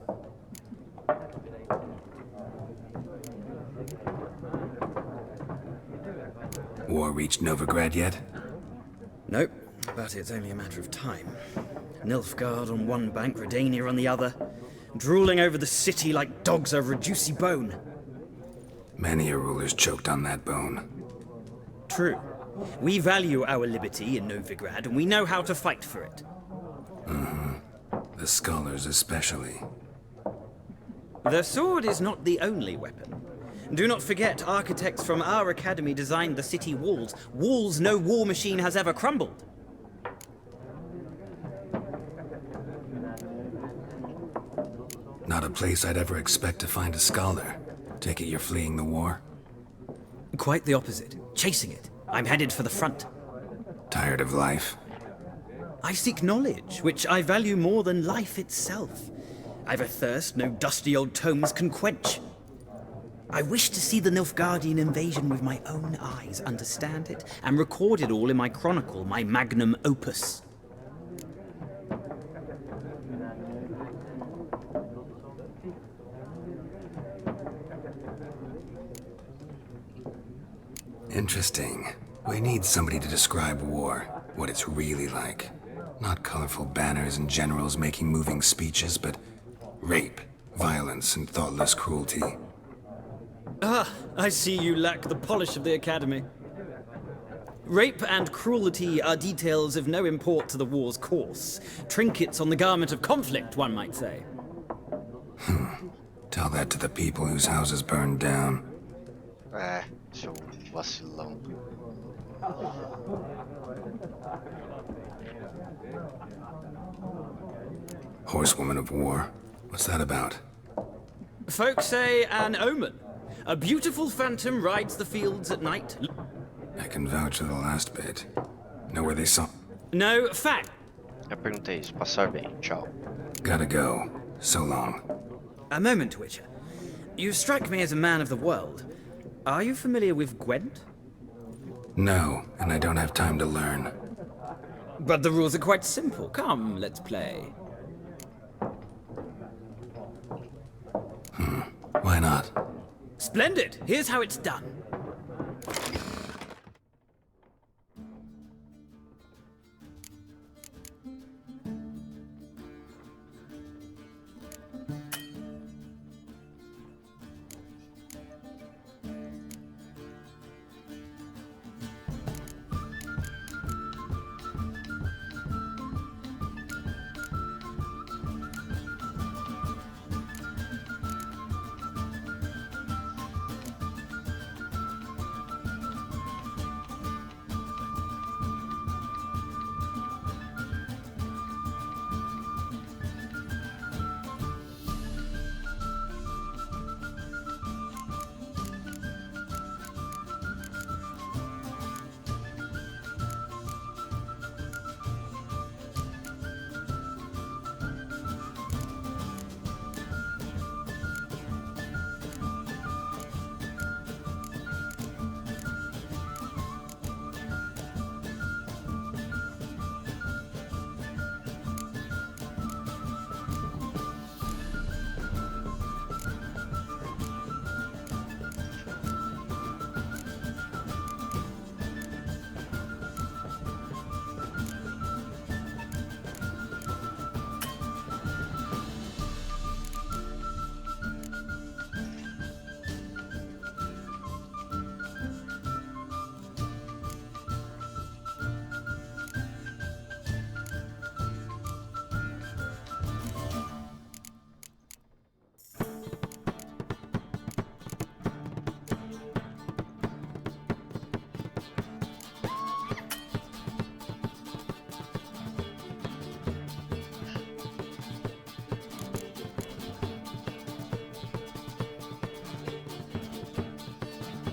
[SPEAKER 5] War reached Novigrad yet?
[SPEAKER 9] Nope, but it's only a matter of time. Nilfgaard on one bank, Redania on the other, drooling over the city like dogs over a juicy bone.
[SPEAKER 5] Many a ruler's choked on that bone.
[SPEAKER 9] True. We value our liberty in Novigrad, and we know how to fight for it.
[SPEAKER 5] The scholars especially.
[SPEAKER 9] The sword is not the only weapon. Do not forget, architects from our academy designed the city walls. Walls no war machine has ever crumbled.
[SPEAKER 5] Not a place I'd ever expect to find a scholar. Take it you're fleeing the war?
[SPEAKER 9] Quite the opposite. Chasing it. I'm headed for the front.
[SPEAKER 5] Tired of life?
[SPEAKER 9] I seek knowledge, which I value more than life itself. I've a thirst no dusty old tomes can quench. I wish to see the Nilfgaardian invasion with my own eyes, understand it, and record it all in my chronicle, my magnum opus.
[SPEAKER 5] Interesting. We need somebody to describe war, what it's really like. Not colorful banners and generals making moving speeches, but rape, violence, and thoughtless cruelty.
[SPEAKER 9] Ah, I see you lack the polish of the academy. Rape and cruelty are details of no import to the war's course. Trinkets on the garment of conflict, one might say.
[SPEAKER 5] Tell that to the people whose houses burned down.
[SPEAKER 3] Seu vacilão.
[SPEAKER 5] Horsewoman of War. What's that about?
[SPEAKER 9] Folks say an omen. A beautiful phantom rides the fields at night.
[SPEAKER 5] I can vouch for the last bit. Know where they saw...
[SPEAKER 9] No, fact.
[SPEAKER 3] Já perguntei isso. Passar bem. Tchau.
[SPEAKER 5] Gotta go. So long.
[SPEAKER 9] A moment, Witcher. You strike me as a man of the world. Are you familiar with Gwent?
[SPEAKER 5] No, and I don't have time to learn.
[SPEAKER 9] But the rules are quite simple. Come, let's play.
[SPEAKER 5] Why not?
[SPEAKER 9] Splendid! Here's how it's done.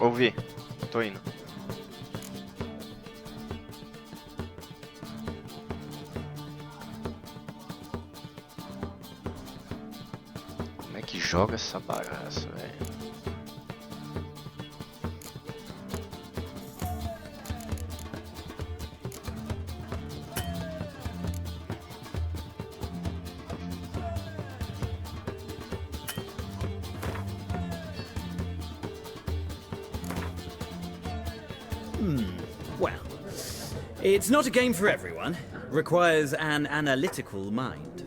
[SPEAKER 3] Ouvi. Tô indo. Como é que joga essa bagaça, velho?
[SPEAKER 9] Well, it's not a game for everyone. Requires an analytical mind.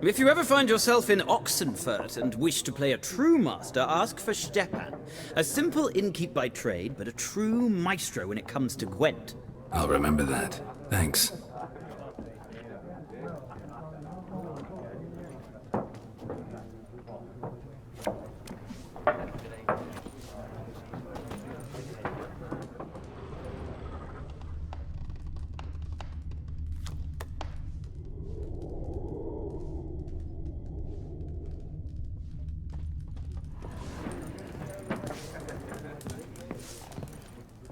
[SPEAKER 9] If you ever find yourself in Oxenfurt and wish to play a true master, ask for Stepan. A simple innkeep by trade, but a true maestro when it comes to Gwent.
[SPEAKER 5] I'll remember that. Thanks.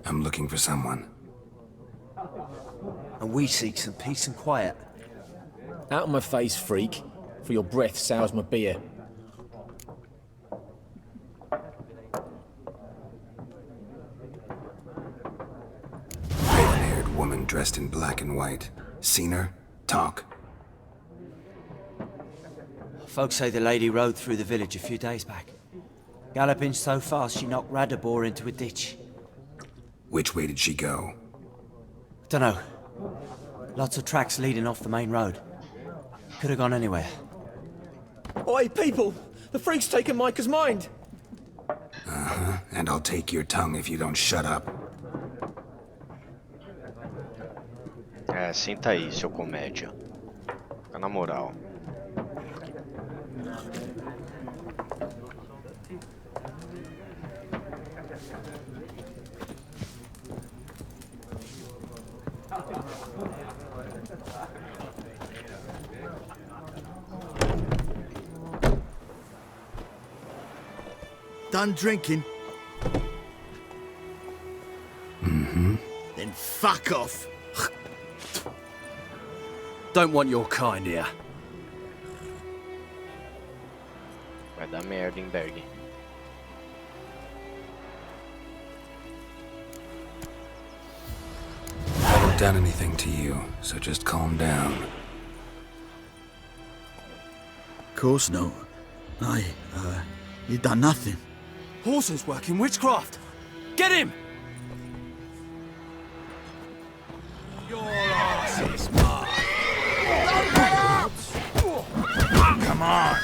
[SPEAKER 5] I'm looking for someone.
[SPEAKER 17] And we seek some peace and quiet.
[SPEAKER 11] Out of my face, freak. For your breath sours my beer.
[SPEAKER 5] Raven-haired woman dressed in black and white. Seen her? Talk.
[SPEAKER 17] Folks say the lady rode through the village a few days back. Galloping so fast she knocked Radabor into a ditch.
[SPEAKER 5] Which way did she go?
[SPEAKER 17] Dunno. Lots of tracks leading off the main road. Could have gone anywhere.
[SPEAKER 11] Oi, people! The freak's taken Micah's mind!
[SPEAKER 5] Uh-huh. And I'll take your tongue if you don't shut up.
[SPEAKER 3] Senta aí, seu comédia. Fica na moral.
[SPEAKER 14] Done drinking?
[SPEAKER 5] Mm-hmm.
[SPEAKER 14] Then fuck off.
[SPEAKER 11] Don't want your kind here.
[SPEAKER 3] Vai dar merda, hein, Berg.
[SPEAKER 5] I haven't done anything to you, so just calm down.
[SPEAKER 14] Of course not. You done nothing.
[SPEAKER 11] Horses work in witchcraft. Get him! Your ass is mine.
[SPEAKER 14] Come on.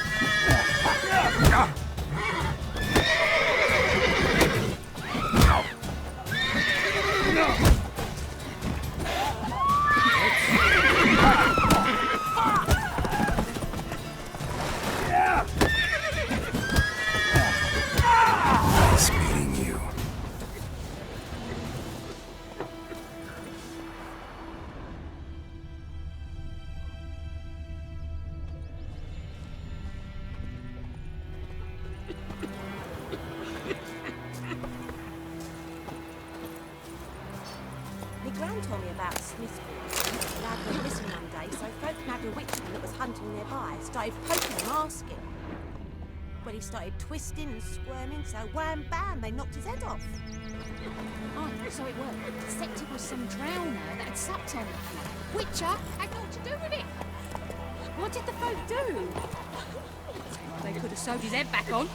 [SPEAKER 5] Nice meeting you.
[SPEAKER 12] My gran told me about Smith's the lad went missing one day, so folk nabbed a witchman that was hunting nearby, started poking him, asking. Well, he started twisting and squirming, so wham bam, they knocked his head off.
[SPEAKER 13] Oh, so it worked. The septic was some drowner that had supped on the Witcher had naught to do with it. What did the folk do? They could have sewed his head back on.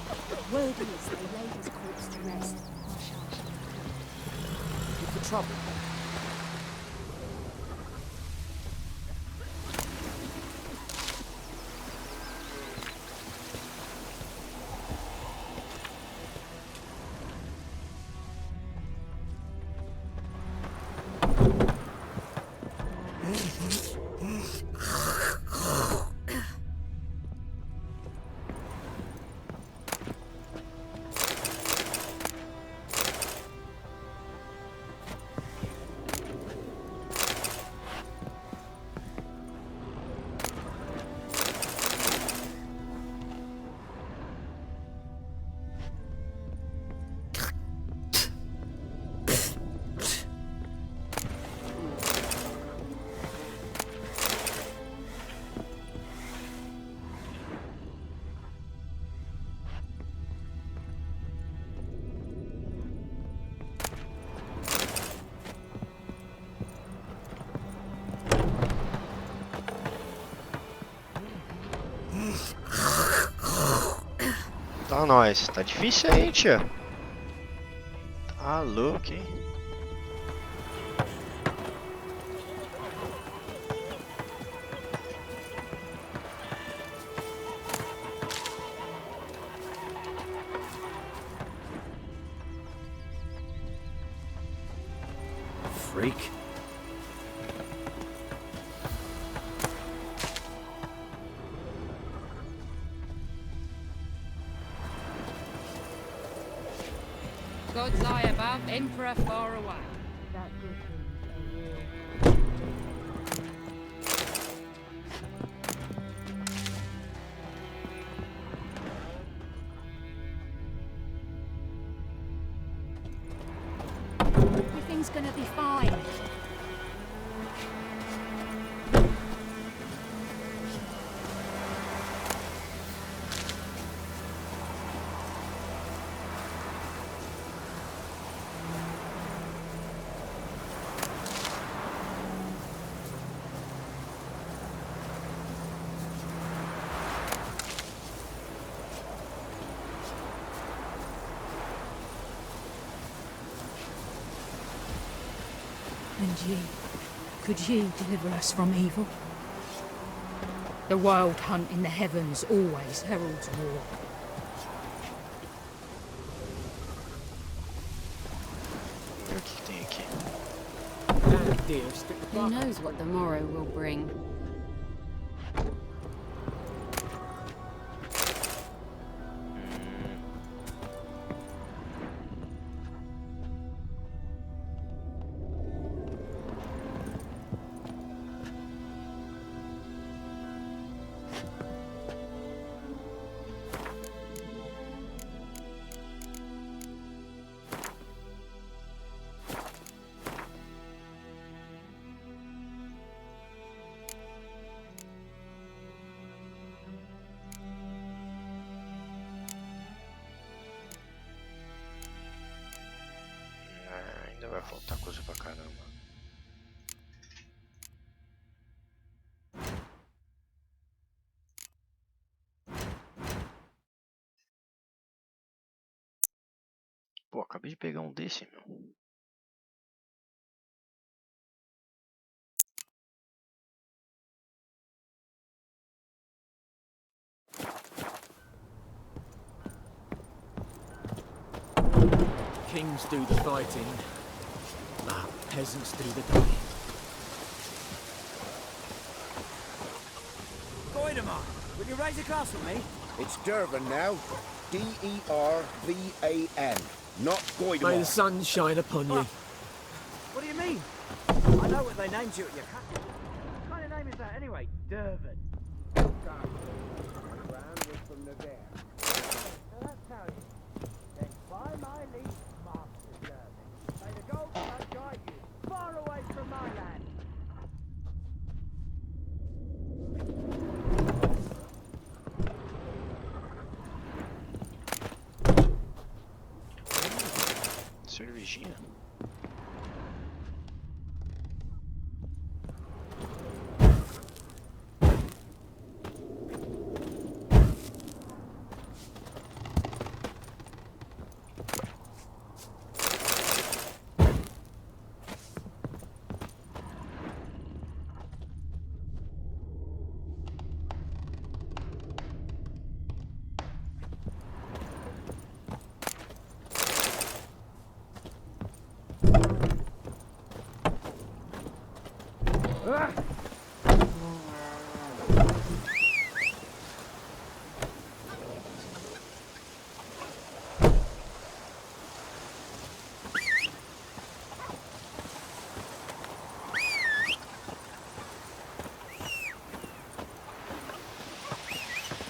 [SPEAKER 12] Word is they laid his corpse to rest.
[SPEAKER 11] Look for trouble.
[SPEAKER 3] Tá nós. Tá difícil aí, tia. Tá louco, hein?
[SPEAKER 10] freak.
[SPEAKER 13] Gods eye above, emperor far away. Everything's gonna be fine. And ye, could ye deliver us from evil? The wild hunt in the heavens always heralds war.
[SPEAKER 3] O que tem aqui?
[SPEAKER 13] Who knows what the morrow will bring?
[SPEAKER 3] Ainda vai faltar coisa pra caramba. Pô, acabei de pegar um desse, meu.
[SPEAKER 11] Kings do the fighting, peasants do the dying.
[SPEAKER 17] Goidemar, will you raise a glass for me?
[SPEAKER 8] It's Dervan now. D-E-R-V-A-N. Not
[SPEAKER 11] May the
[SPEAKER 8] Goidemar.
[SPEAKER 11] sun shine upon you.
[SPEAKER 17] What do you mean? I know what they named you at your castle. What kind of name is that anyway? Dervan.
[SPEAKER 8] From the there.
[SPEAKER 17] Now that's how it is. Then by my leave, Master Dervan, may the gold sun guide you far away from my land.
[SPEAKER 3] Cervejinha.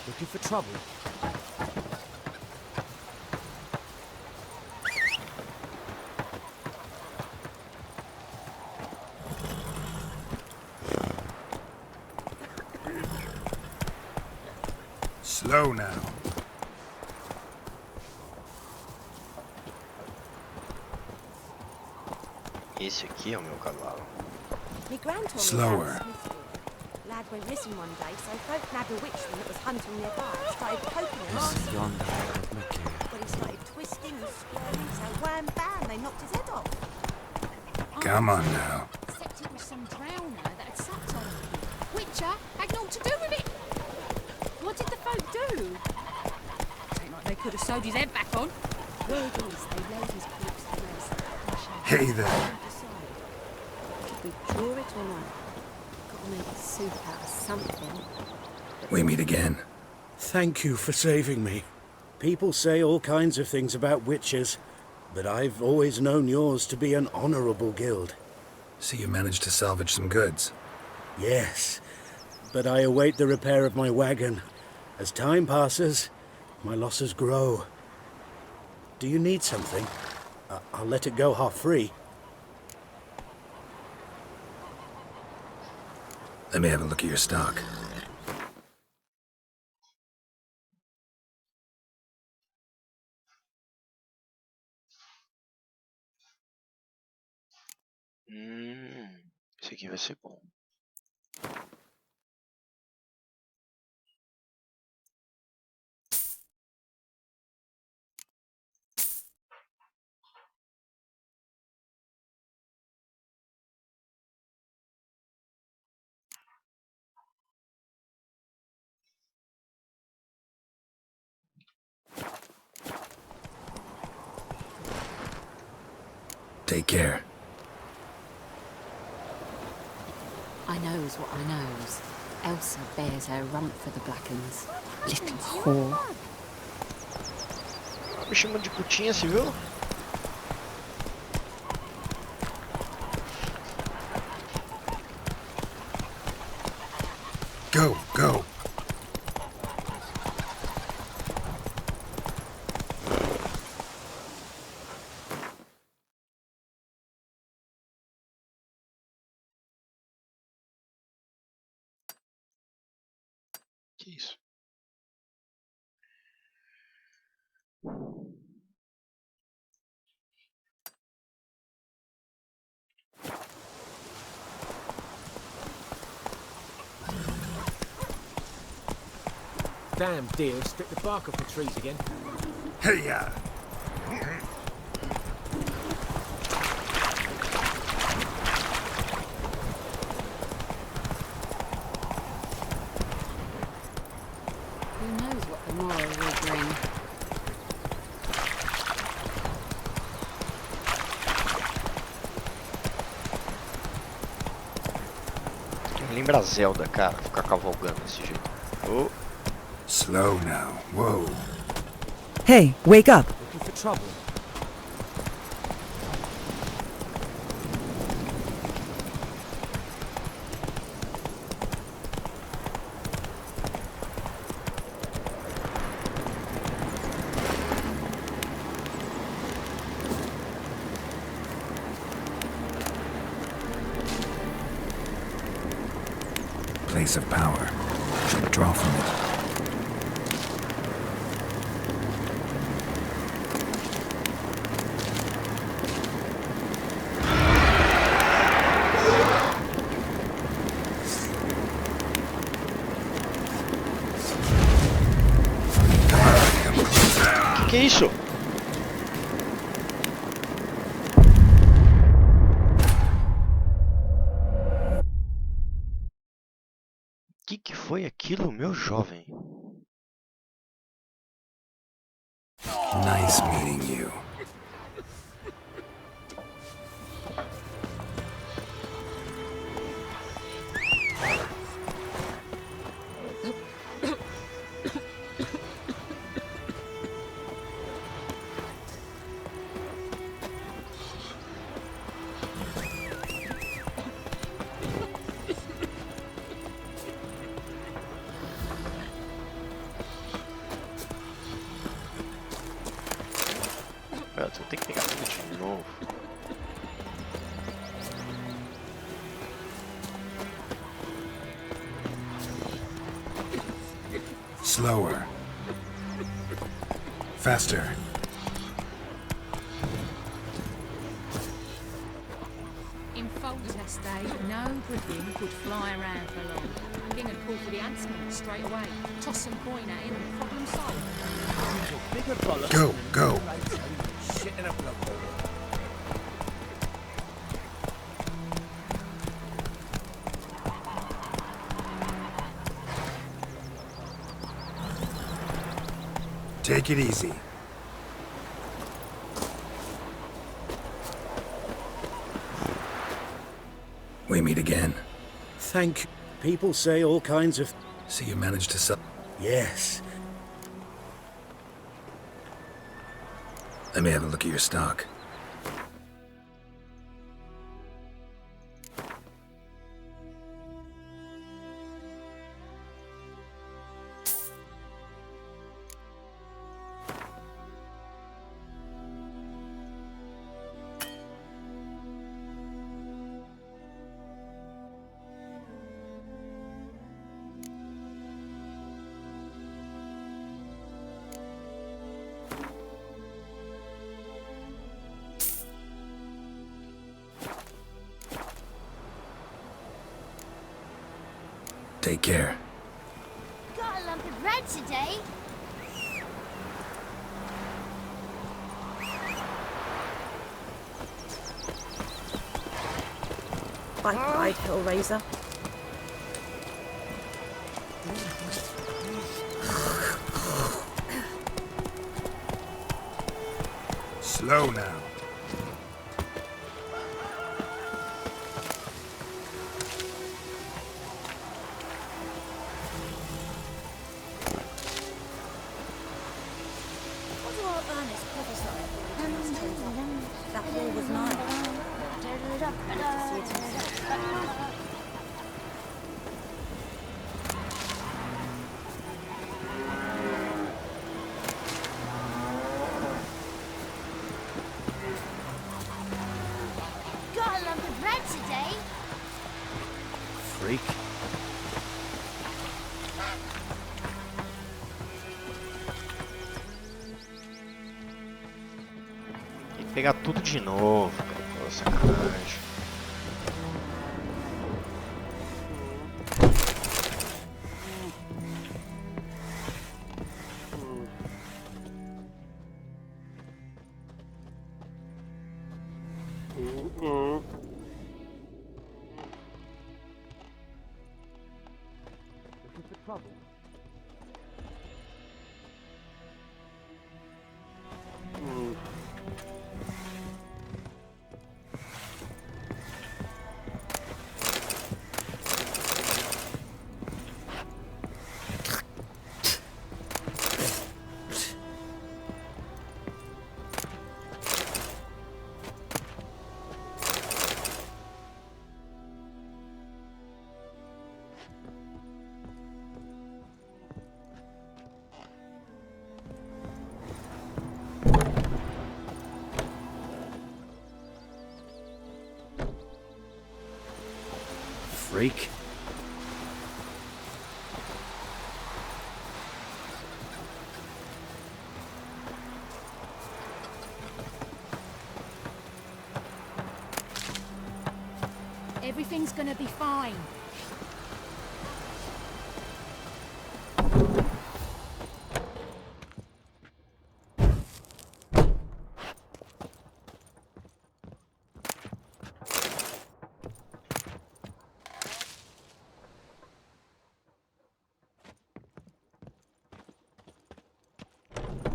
[SPEAKER 11] Looking for trouble?
[SPEAKER 5] Slow now.
[SPEAKER 3] Esse aqui é o meu cavalo.
[SPEAKER 12] Me grand told me
[SPEAKER 5] Slower.
[SPEAKER 12] about Smithfield. Lad went missing one day, so folk nabbed a witchman that was hunting nearby. Started poking him asking. But he started twisting and squirming, so wham bam, they knocked his head off.
[SPEAKER 5] Come on now.
[SPEAKER 13] Except it was some drowner that had sucked on him. Witcher had naught to do with it. What did the folk do? Seemed like they could have sewed his head back on.
[SPEAKER 12] Word is they laid his corpse to rest.
[SPEAKER 5] Hey there.
[SPEAKER 12] We draw it or not? Gotta make soup out of something.
[SPEAKER 5] We meet again.
[SPEAKER 10] Thank you for saving me. People say all kinds of things about witches, but I've always known yours to be an honorable guild.
[SPEAKER 5] So you managed to salvage some goods?
[SPEAKER 10] Yes, but I await the repair of my wagon. As time passes, my losses grow. Do you need something? I'll let it go half-free.
[SPEAKER 5] Let me have a look at your stock.
[SPEAKER 3] Esse aqui vai ser bom.
[SPEAKER 5] Take care.
[SPEAKER 18] I knows what I knows. Elsa bears her rump for the Blackens. Little whore.
[SPEAKER 3] Me chamando de putinha, você viu?
[SPEAKER 5] Go, go.
[SPEAKER 3] Que isso?
[SPEAKER 11] Damn deer, stripped the bark off the trees again.
[SPEAKER 5] Hey, ya!
[SPEAKER 18] Who knows what the morrow will bring?
[SPEAKER 3] Lembra Zelda, cara, ficar cavalgando desse jeito. Oh.
[SPEAKER 5] Slow now. Whoa.
[SPEAKER 2] Hey, wake up.
[SPEAKER 11] Looking for trouble.
[SPEAKER 5] Place of power. Should draw from it.
[SPEAKER 3] Que é isso? Que foi aquilo, meu jovem?
[SPEAKER 5] Nice meeting you.
[SPEAKER 3] Eu tenho que pegar tudo de novo.
[SPEAKER 5] Slower. Faster.
[SPEAKER 13] In Foltest day, no griffin could fly around for long. King would call for the huntsman straight away, toss some coin at him and problem solved.
[SPEAKER 5] Go, go.
[SPEAKER 17] Shit in a blood bowl.
[SPEAKER 5] Take it easy. we meet again.
[SPEAKER 10] Thank you. People say all kinds of...
[SPEAKER 5] So you managed to sell...
[SPEAKER 10] Yes.
[SPEAKER 5] Let me have a look at your stock. Take care.
[SPEAKER 7] Got a lump of bread today.
[SPEAKER 6] Bye, Hellraiser.
[SPEAKER 5] Slow now.
[SPEAKER 12] What do our Ernest prophesy? That wall was mine. See it himself.
[SPEAKER 7] Got a lump of bread today.
[SPEAKER 10] Freak.
[SPEAKER 3] Tem que pegar tudo de novo, cara. Pô, sacanagem.
[SPEAKER 10] Freak.
[SPEAKER 13] Everything's gonna be fine.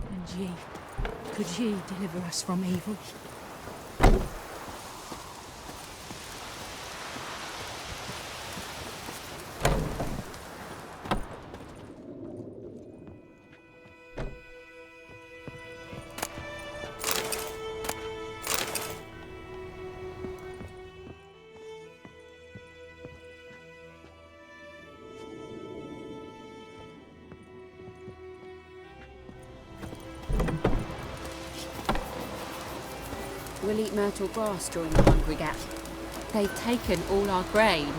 [SPEAKER 13] And ye, could ye deliver us from evil?
[SPEAKER 18] We'll eat myrtle grass during the hungry gap. They've taken all our grain.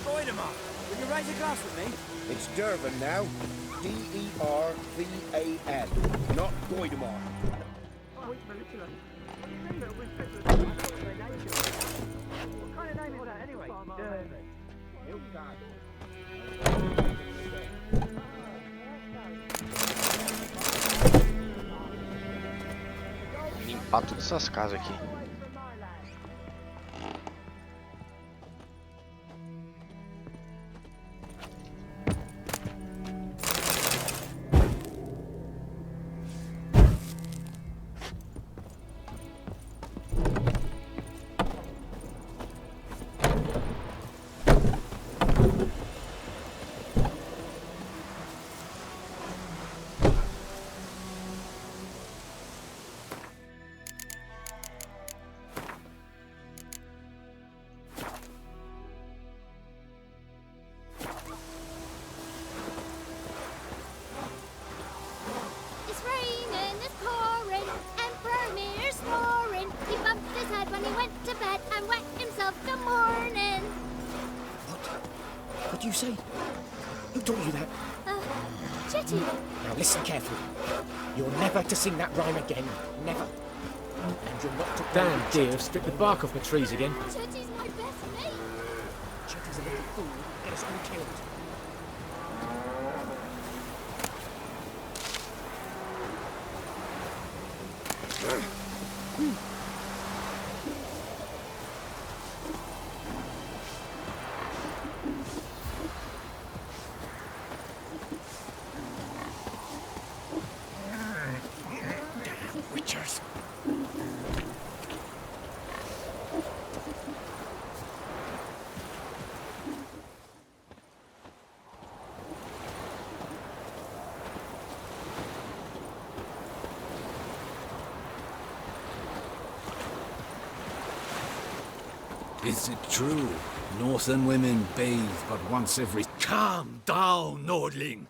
[SPEAKER 17] Goidemar, will you raise a glass with me?
[SPEAKER 14] It's Dervan now. D-E-R-V-A-N, not Goidemar.
[SPEAKER 17] What kind of name is that anyway?
[SPEAKER 3] Limpar todas essas casas aqui.
[SPEAKER 7] his head when he went to bed and wet himself the morning.
[SPEAKER 11] What do you say? Who taught you that?
[SPEAKER 7] Chetty.
[SPEAKER 11] Now listen carefully. You're never to sing that rhyme again. Never. And you're not to...
[SPEAKER 19] Damn dear, have stripped the bark off my trees again.
[SPEAKER 7] Chetty's my best mate.
[SPEAKER 11] Chetty's a little fool. Get us all killed. Witchers.
[SPEAKER 8] Is it true? Northern women bathe but once every... Calm down, Nordling!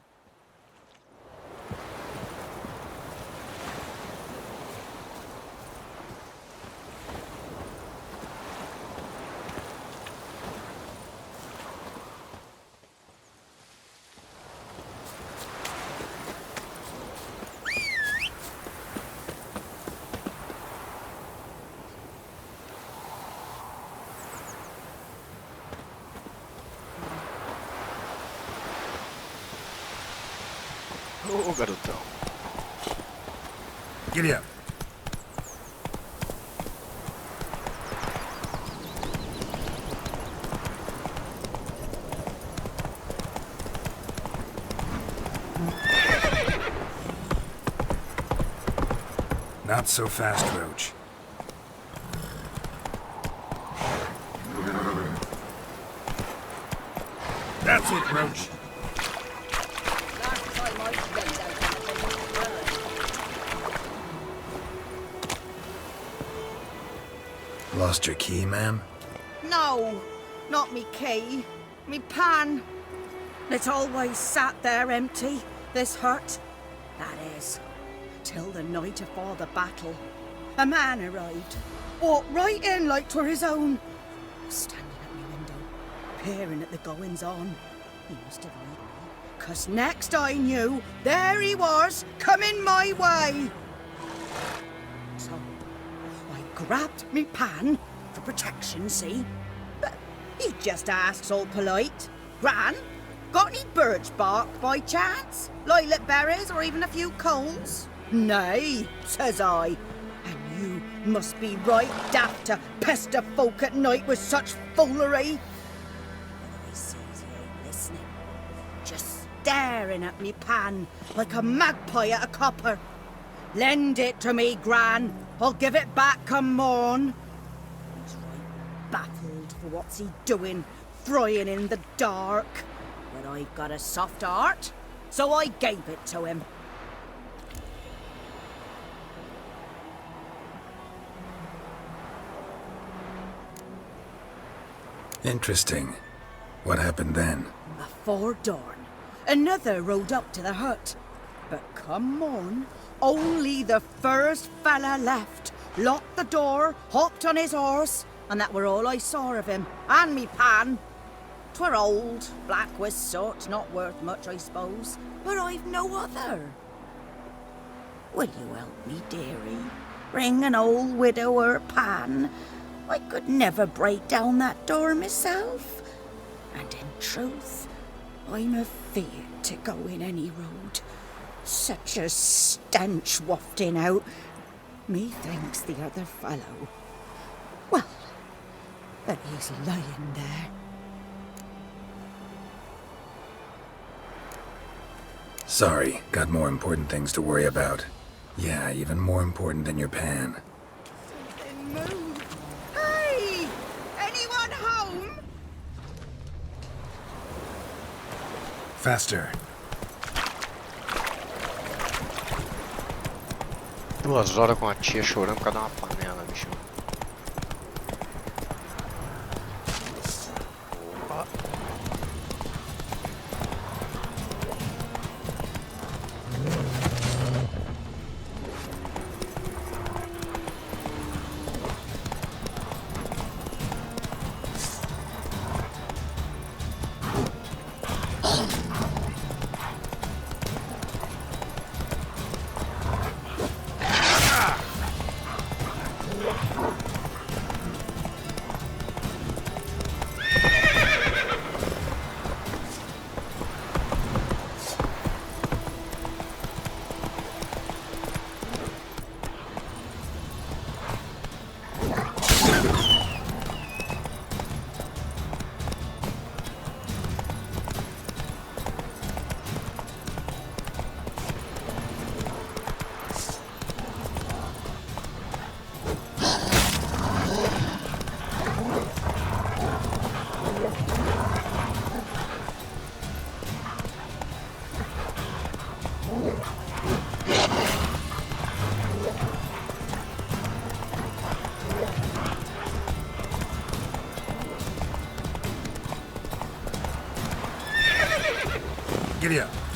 [SPEAKER 3] Ô, garotão.
[SPEAKER 8] Giddy up.
[SPEAKER 5] Not so fast, Roach.
[SPEAKER 8] That's it, Roach.
[SPEAKER 5] Lost your key, ma'am?
[SPEAKER 20] No, not me key. Me pan. It's always sat there empty, this hut. That is, till the night afore the battle. A man arrived, walked right in like 'twere his own. Standing at my window, peering at the goings-on. He must have read me, 'cause next I knew, there he was, coming my way. So, I grabbed me pan, for protection, see? But he just asks all polite, Gran, got any birch bark by chance? Lilac berries or even a few coals? Nay, says I. And you must be right daft to pester folk at night with such foolery. But I sees he ain't listening, just staring at me pan like a magpie at a copper. Lend it to me, Gran. I'll give it back come morn. He's right baffled for what's he doing, frying in the dark. But I've got a soft heart, so I gave it to him.
[SPEAKER 5] Interesting. What happened then?
[SPEAKER 20] Before dawn, another rode up to the hut. But come morn, only the first fella left, locked the door, hopped on his horse, and that were all I saw of him, and me pan. 'Twere old, black with soot, not worth much, I suppose, but I've no other. Will you help me, dearie? Bring an old widower pan. I could never break down that door myself. And in truth, I'm afeard to go in any road. Such a stench wafting out. Methinks the other fellow. Well, but he's lying there.
[SPEAKER 5] Sorry, got more important things to worry about. Yeah, even more important than your pan.
[SPEAKER 20] Move. Hey! Anyone home?
[SPEAKER 5] Faster.
[SPEAKER 3] 2 horas com a tia chorando por causa de uma panela, bicho.
[SPEAKER 8] Giddy up.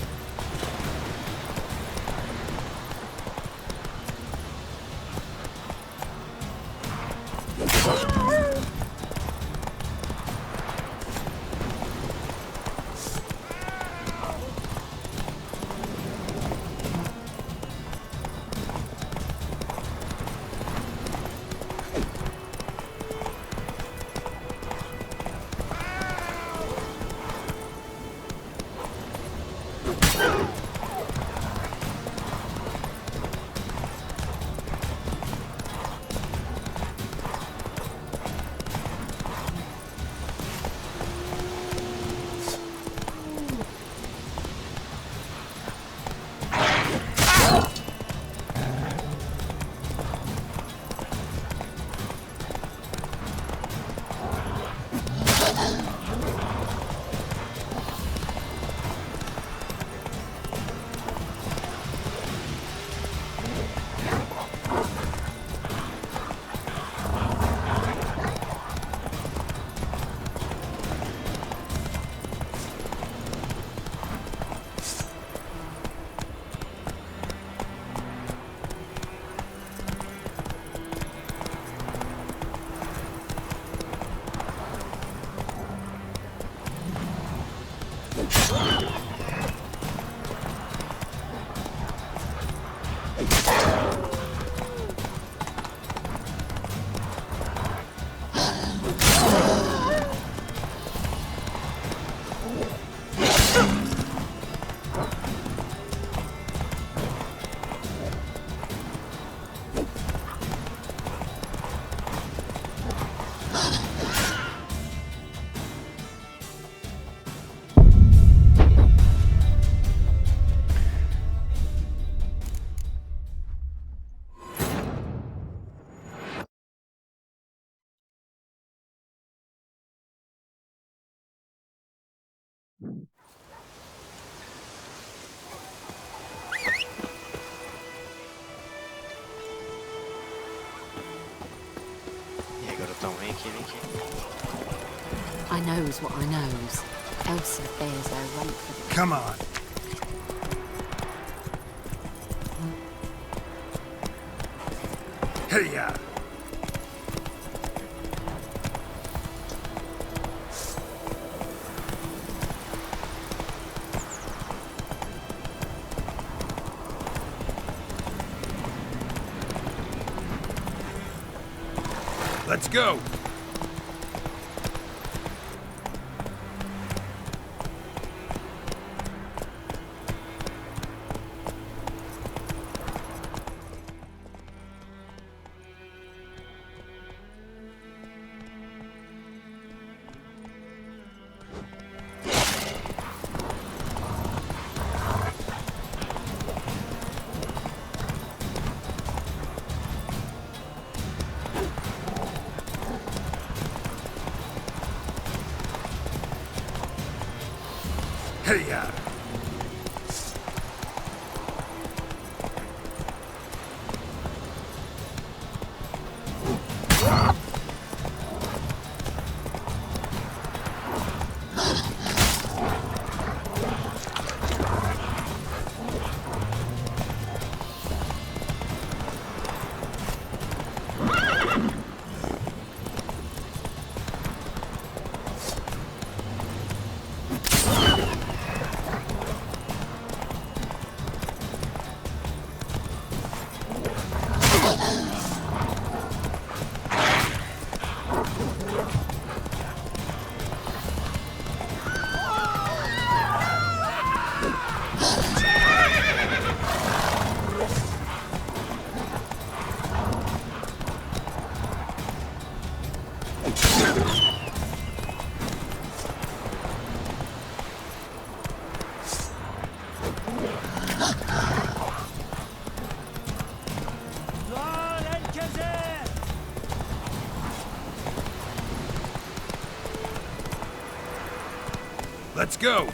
[SPEAKER 18] I knows what I knows. Elsa bears her rump for the...
[SPEAKER 8] Come on. Hey ya. Let's go. Hey ya. Let's go!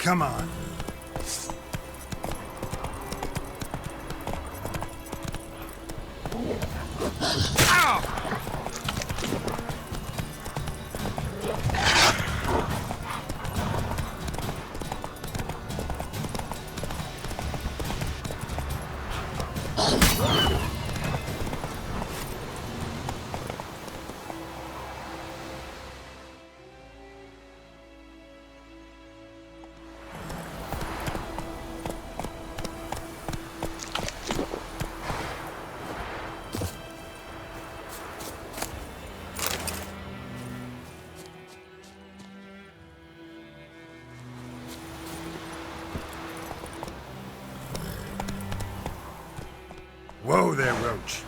[SPEAKER 5] Come on. Whoa there, Roach.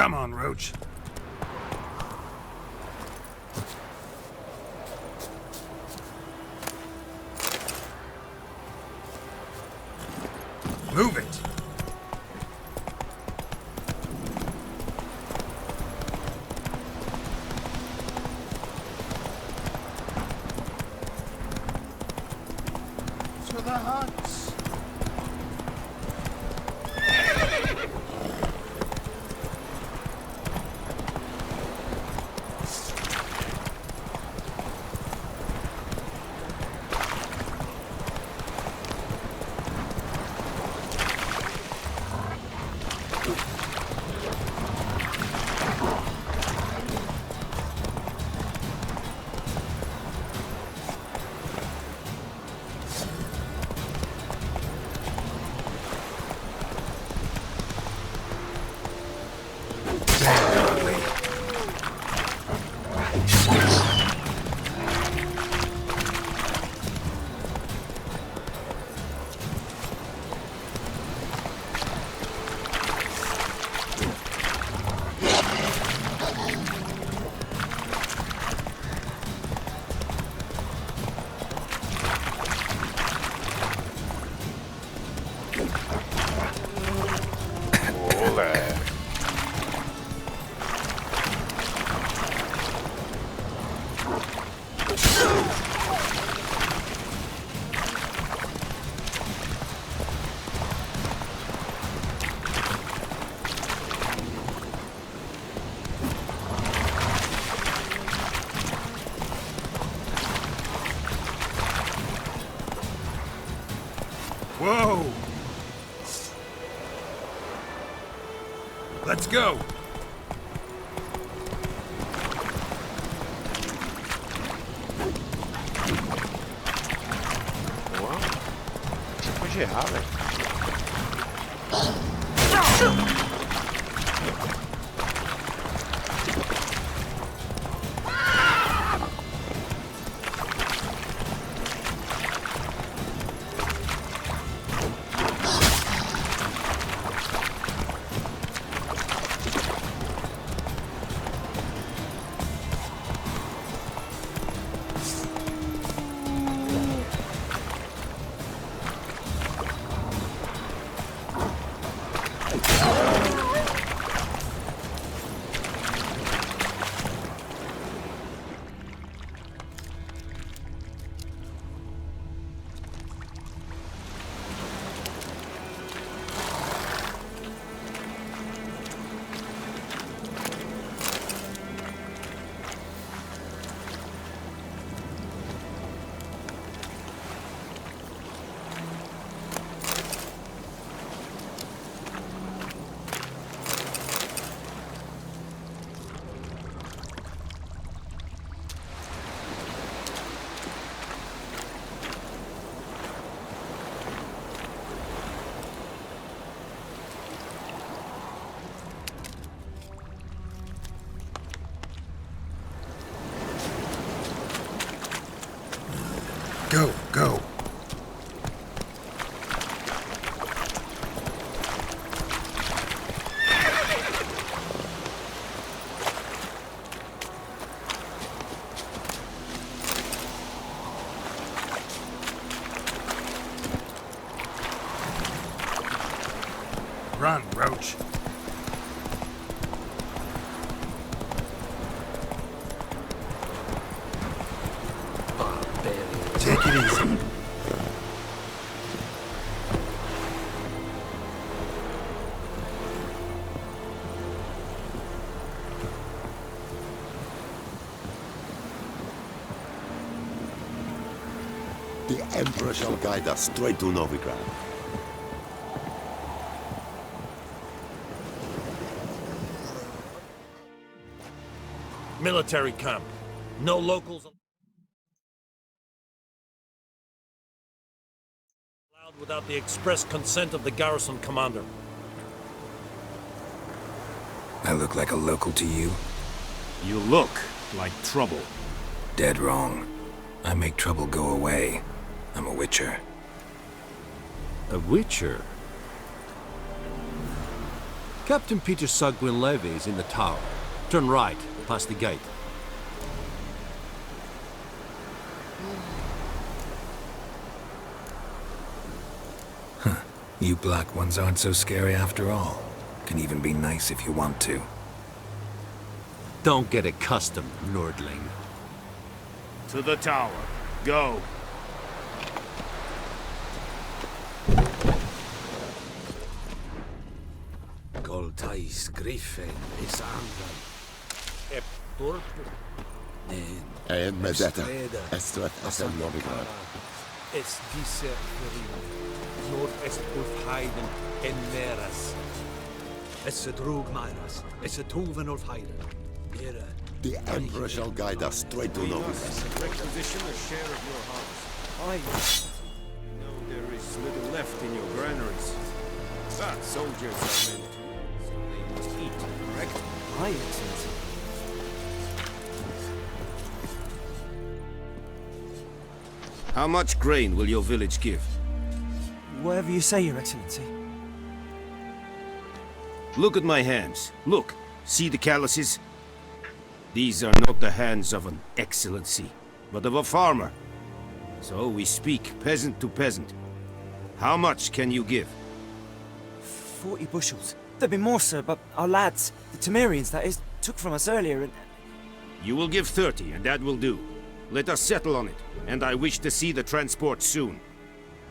[SPEAKER 5] Come on, Roach. Move it.
[SPEAKER 17] To the huts.
[SPEAKER 5] Whoa! Let's go!
[SPEAKER 3] Boa. Você pode errar, velho.
[SPEAKER 5] Go, go. Run, Roach. Take it easy.
[SPEAKER 21] The Emperor shall guide us straight to Novigrad.
[SPEAKER 22] Military camp. No locals allowed without the express consent of the garrison commander.
[SPEAKER 5] I look like a local to you?
[SPEAKER 22] You look like trouble.
[SPEAKER 5] Dead wrong. I make trouble go away. I'm a witcher.
[SPEAKER 22] A witcher? Captain Peter Sagwin Levy is in the tower. Turn right, past the gate.
[SPEAKER 5] Huh. You black ones aren't so scary after all. Can even be nice if you want to.
[SPEAKER 22] Don't get accustomed, Nordling. To the tower. Go.
[SPEAKER 15] Goltais Griffin is andan.
[SPEAKER 21] En med detta, Esta är Novigrad.
[SPEAKER 22] Es dice nordest Ulfheiden en neras.
[SPEAKER 14] Esse drog Myras, Esse toven of Heiden.
[SPEAKER 21] The Emperor shall guide us straight to Novigrad.
[SPEAKER 22] Requisition a share of your harvest. You know there is little left in your granaries. But soldiers are meant to, so they must eat, correct?
[SPEAKER 23] Aye, Excellency.
[SPEAKER 22] How much grain will your village give?
[SPEAKER 23] Whatever you say, Your Excellency.
[SPEAKER 22] Look at my hands. Look. See the calluses? These are not the hands of an excellency, but of a farmer. So we speak peasant to peasant. How much can you give?
[SPEAKER 23] 40 bushels. There'd be more, sir, but our lads, the Temerians, that is, took from us earlier and...
[SPEAKER 22] You will give 30, and that will do. Let us settle on it, and I wish to see the transport soon.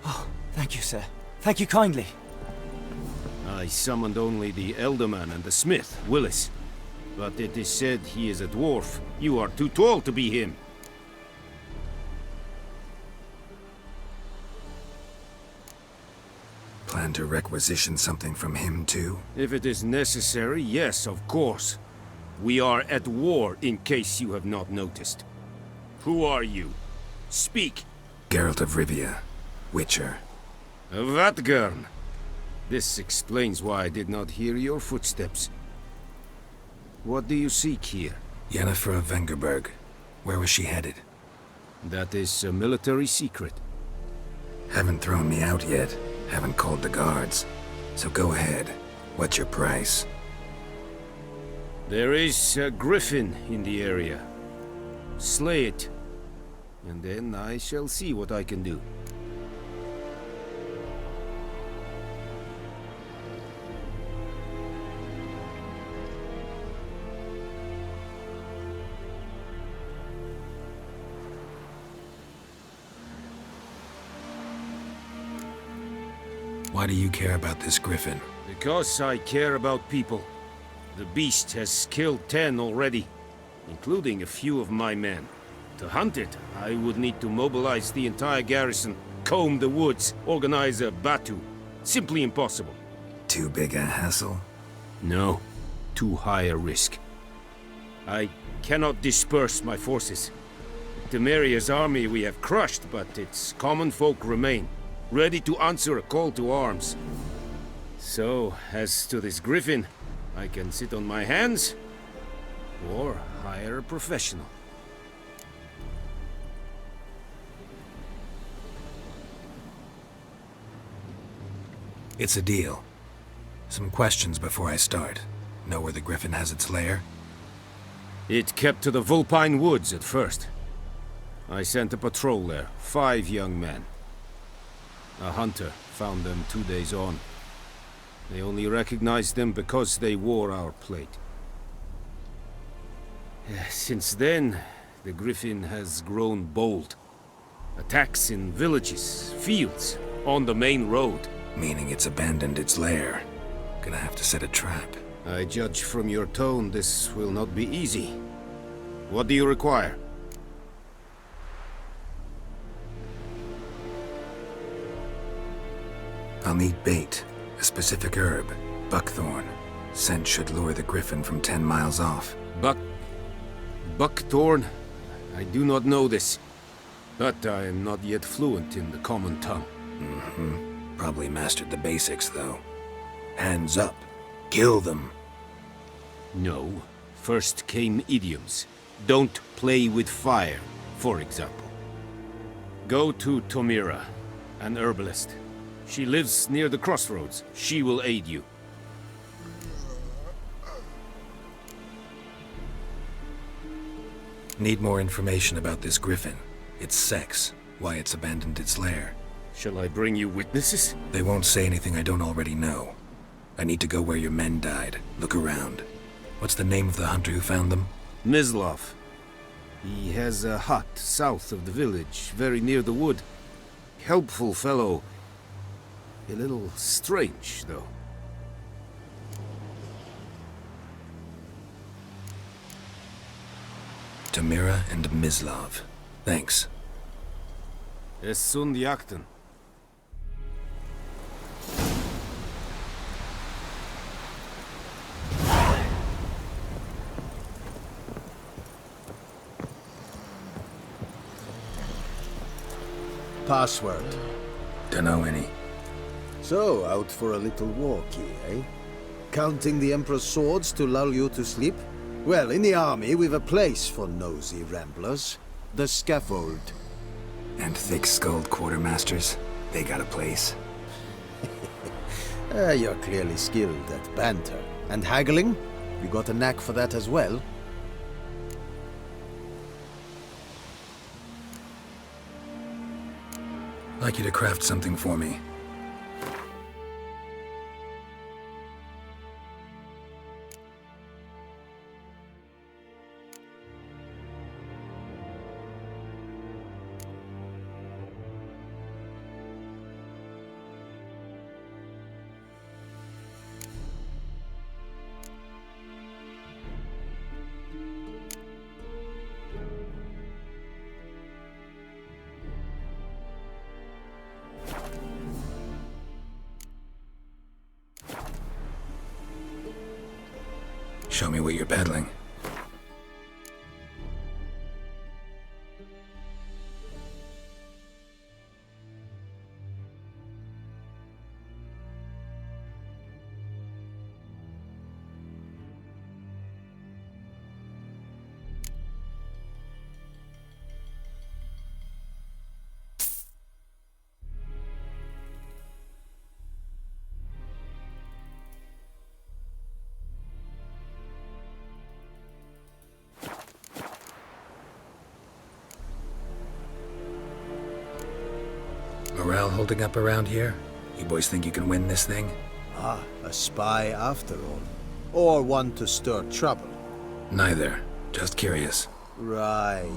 [SPEAKER 23] Oh, thank you, sir. Thank you kindly.
[SPEAKER 22] I summoned only the Elderman and the smith, Willis. But it is said he is a dwarf. You are too tall to be him.
[SPEAKER 5] Plan to requisition something from him, too?
[SPEAKER 22] If it is necessary, yes, of course. We are at war, in case you have not noticed. Who are you? Speak!
[SPEAKER 5] Geralt de Rívia, Witcher.
[SPEAKER 22] Vatgern! This explains why I did not hear your footsteps. What do you seek here?
[SPEAKER 5] Yennefer of Vengerberg. Where was she headed?
[SPEAKER 22] That is a military secret.
[SPEAKER 5] Haven't thrown me out yet. Haven't called the guards. So go ahead. What's your price?
[SPEAKER 22] There is a griffin in the area. Slay it. And then I shall see what I can do.
[SPEAKER 5] Why do you care about this griffin?
[SPEAKER 22] Because I care about people. The beast has killed 10 already, including a few of my men. To hunt it, I would need to mobilize the entire garrison, comb the woods, organize a batu. Simply impossible.
[SPEAKER 5] Too big a hassle?
[SPEAKER 22] No. Too high a risk. I cannot disperse my forces. Temeria's army we have crushed, but its common folk remain, ready to answer a call to arms. So, as to this griffin, I can sit on my hands, or hire a professional.
[SPEAKER 5] It's a deal. Some questions before I start. Know where the griffin has its lair?
[SPEAKER 22] It kept to the Vulpine Woods at first. I sent a patrol there, 5 young men. A hunter found them 2 days on. They only recognized them because they wore our plate. Since then, the griffin has grown bold. Attacks in villages, fields, on the main road.
[SPEAKER 5] Meaning it's abandoned its lair. Gonna have to set a trap.
[SPEAKER 22] I judge from your tone this will not be easy. What do you require?
[SPEAKER 5] I'll need bait, a specific herb, buckthorn. Scent should lure the griffin from 10 miles off.
[SPEAKER 22] Buckthorn? I do not know this, but I am not yet fluent in the common tongue.
[SPEAKER 5] Probably mastered the basics, though. Hands up. Kill them.
[SPEAKER 22] No. First came idioms. Don't play with fire, for example. Go to Tomira, an herbalist. She lives near the crossroads. She will aid you.
[SPEAKER 5] Need more information about this griffin. Its sex, why it's abandoned its lair.
[SPEAKER 22] Shall I bring you witnesses?
[SPEAKER 5] They won't say anything I don't already know. I need to go where your men died. Look around. What's the name of the hunter who found them?
[SPEAKER 22] Mislav. He has a hut south of the village, very near the wood. Helpful fellow. A little strange, though.
[SPEAKER 5] Tomira and Mislav. Thanks.
[SPEAKER 22] Es sunt jakten.
[SPEAKER 1] Password.
[SPEAKER 5] Dunno any.
[SPEAKER 1] So, out for a little walkie, eh? Counting the Emperor's swords to lull you to sleep? Well, in the army, we've a place for nosy ramblers. The scaffold.
[SPEAKER 5] And thick-skulled quartermasters. They got a place.
[SPEAKER 1] You're clearly skilled at banter. And haggling? You got a knack for that as well?
[SPEAKER 5] Like you to craft something for me. Show me what you're peddling. Morale holding up around here? You boys think you can win this thing?
[SPEAKER 1] Ah, a spy after all. Or one to stir trouble.
[SPEAKER 5] Neither. Just curious.
[SPEAKER 1] Right.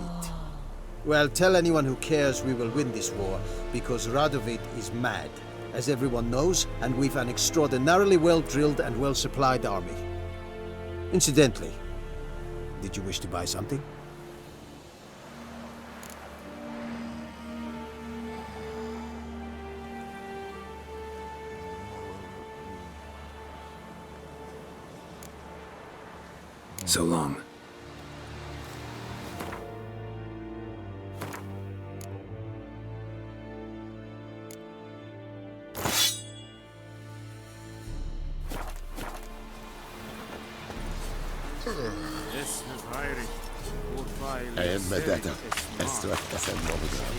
[SPEAKER 1] Well, tell anyone who cares we will win this war, because Radovid is mad, as everyone knows, and we've an extraordinarily well-drilled and well-supplied army. Incidentally, did you wish to buy something?
[SPEAKER 5] So long.
[SPEAKER 21] Medeta. Ezt vettem magam.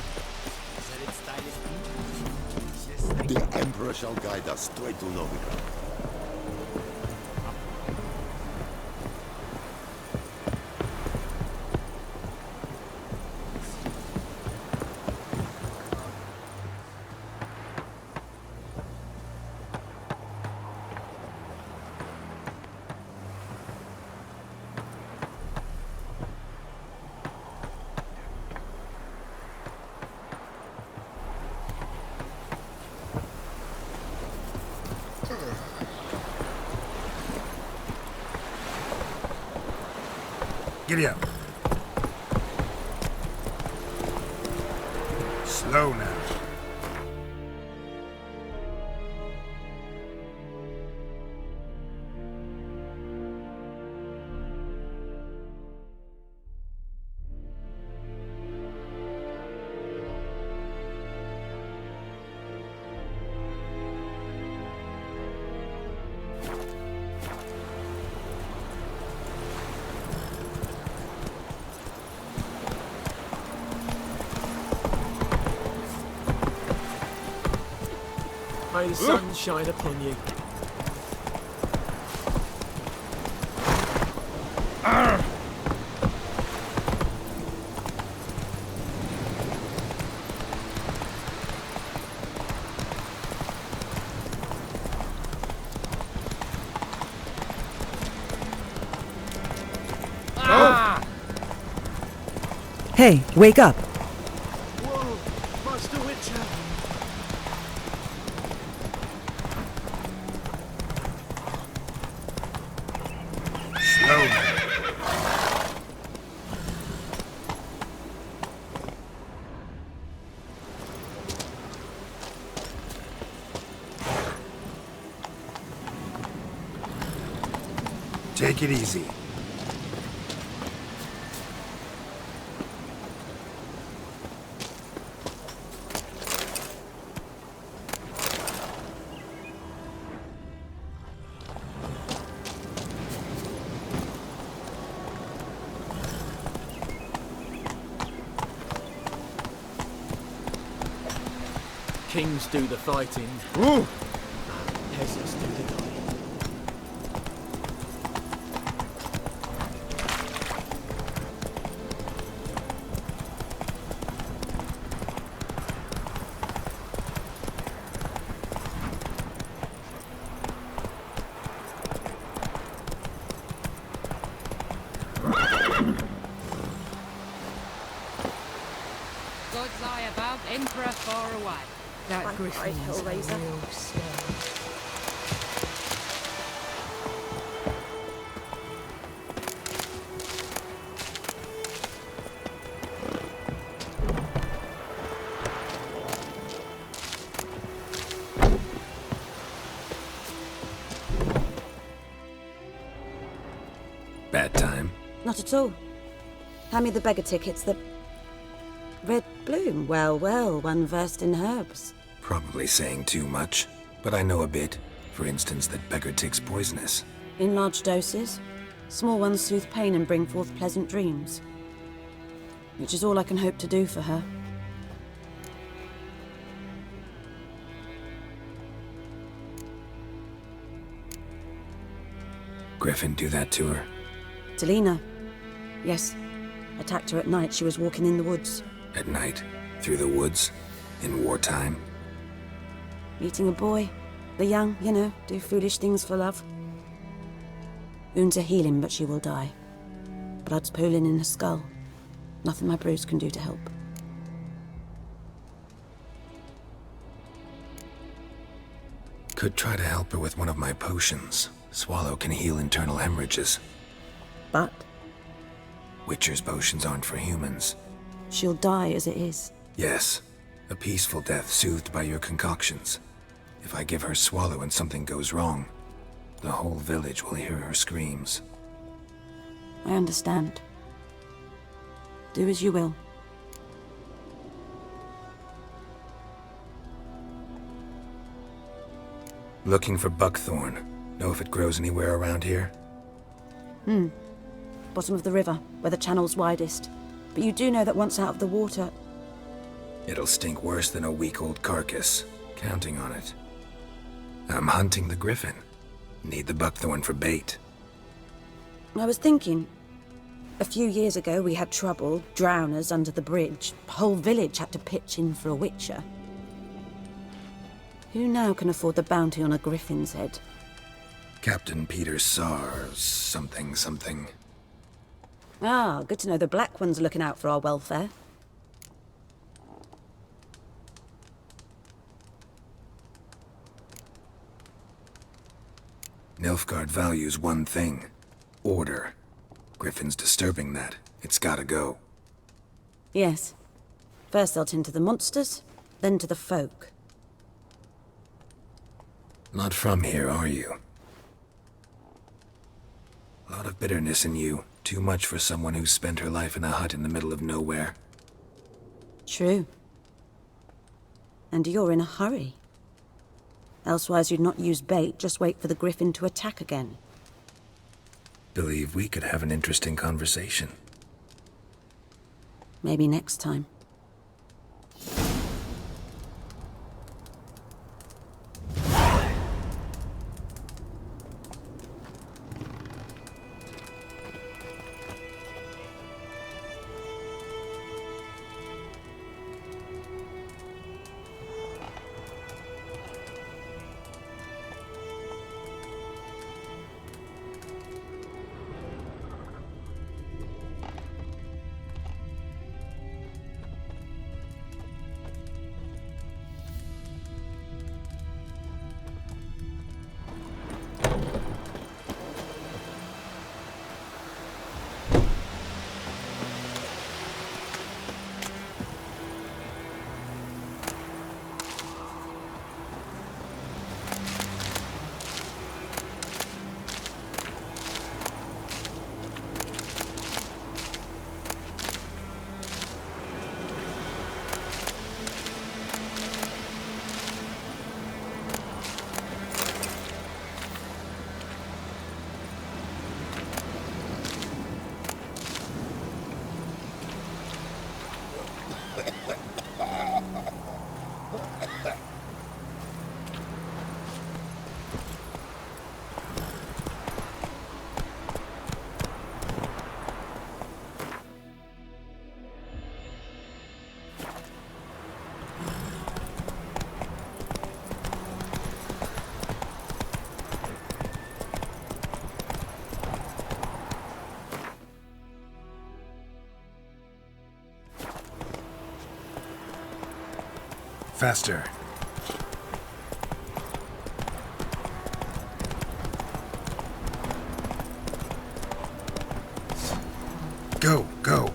[SPEAKER 21] The Emperor shall guide us straight to Novigrad.
[SPEAKER 5] Giddy up. Slow now.
[SPEAKER 19] May the sun shine upon you.
[SPEAKER 2] Hey, wake up.
[SPEAKER 19] Whoa, Master Witcher.
[SPEAKER 5] Take it easy.
[SPEAKER 19] Kings do the fighting. Peasants do the dying.
[SPEAKER 13] Gods eye above, Emperor far away.
[SPEAKER 20] That griffin is a real
[SPEAKER 5] Bad time.
[SPEAKER 4] Not at all. Hand me the beggar tickets, the red bloom. Well, well, one versed in herbs.
[SPEAKER 5] Probably saying too much, but I know a bit. For instance, that beggar tick's poisonous.
[SPEAKER 4] In large doses. Small ones soothe pain and bring forth pleasant dreams. Which is all I can hope to do for her.
[SPEAKER 5] Griffin do that to her?
[SPEAKER 4] Talina. Yes. Attacked her at night. She was walking in the woods.
[SPEAKER 5] At night? Through the woods? In wartime?
[SPEAKER 4] Meeting a boy. The young, you know, do foolish things for love. Wounds are healing, but she will die. Blood's pooling in her skull. Nothing my bruise can do to help.
[SPEAKER 5] Could try to help her with one of my potions. Swallow can heal internal hemorrhages.
[SPEAKER 4] But?
[SPEAKER 5] Witcher's potions aren't for humans.
[SPEAKER 4] She'll die as it is.
[SPEAKER 5] Yes. A peaceful death soothed by your concoctions. If I give her Swallow and something goes wrong, the whole village will hear her screams.
[SPEAKER 4] I understand. Do as you will.
[SPEAKER 5] Looking for buckthorn. Know if it grows anywhere around here?
[SPEAKER 4] Bottom of the river, where the channel's widest. But you do know that once out of the water...
[SPEAKER 5] It'll stink worse than a week-old carcass. Counting on it. I'm hunting the griffin. Need the buckthorn for bait.
[SPEAKER 4] I was thinking, a few years ago we had trouble, drowners under the bridge. The whole village had to pitch in for a witcher. Who now can afford the bounty on a griffin's head?
[SPEAKER 5] Captain Peter Sars, something.
[SPEAKER 4] Ah, good to know the Black One's looking out for our welfare.
[SPEAKER 5] Nilfgaard values one thing. Order. Griffin's disturbing that. It's gotta go.
[SPEAKER 4] Yes. First they'll tend to the monsters, then to the folk.
[SPEAKER 5] Not from here, are you? A lot of bitterness in you. Too much for someone who's spent her life in a hut in the middle of nowhere.
[SPEAKER 4] True. And you're in a hurry. Elsewise you'd not use bait, just wait for the griffin to attack again.
[SPEAKER 5] Believe we could have an interesting conversation.
[SPEAKER 4] Maybe next time.
[SPEAKER 5] Faster. Go, go.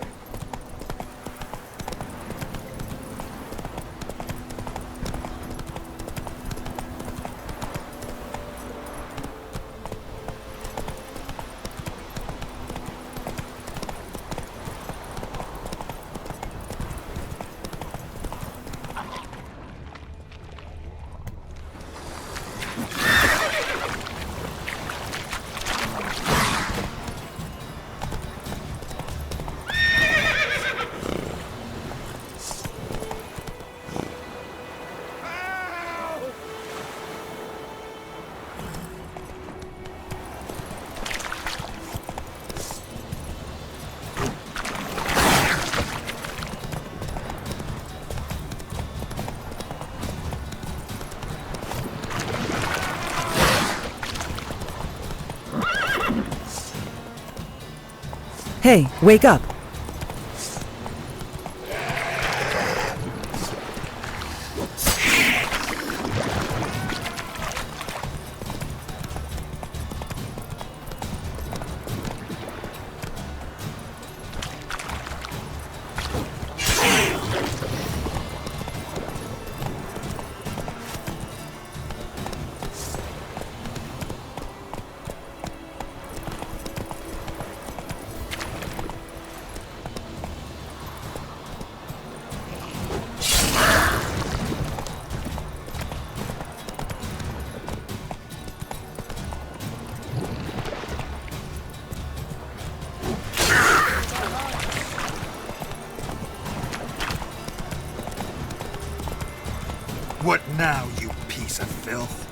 [SPEAKER 2] Hey, wake up!
[SPEAKER 5] What now, you piece of filth?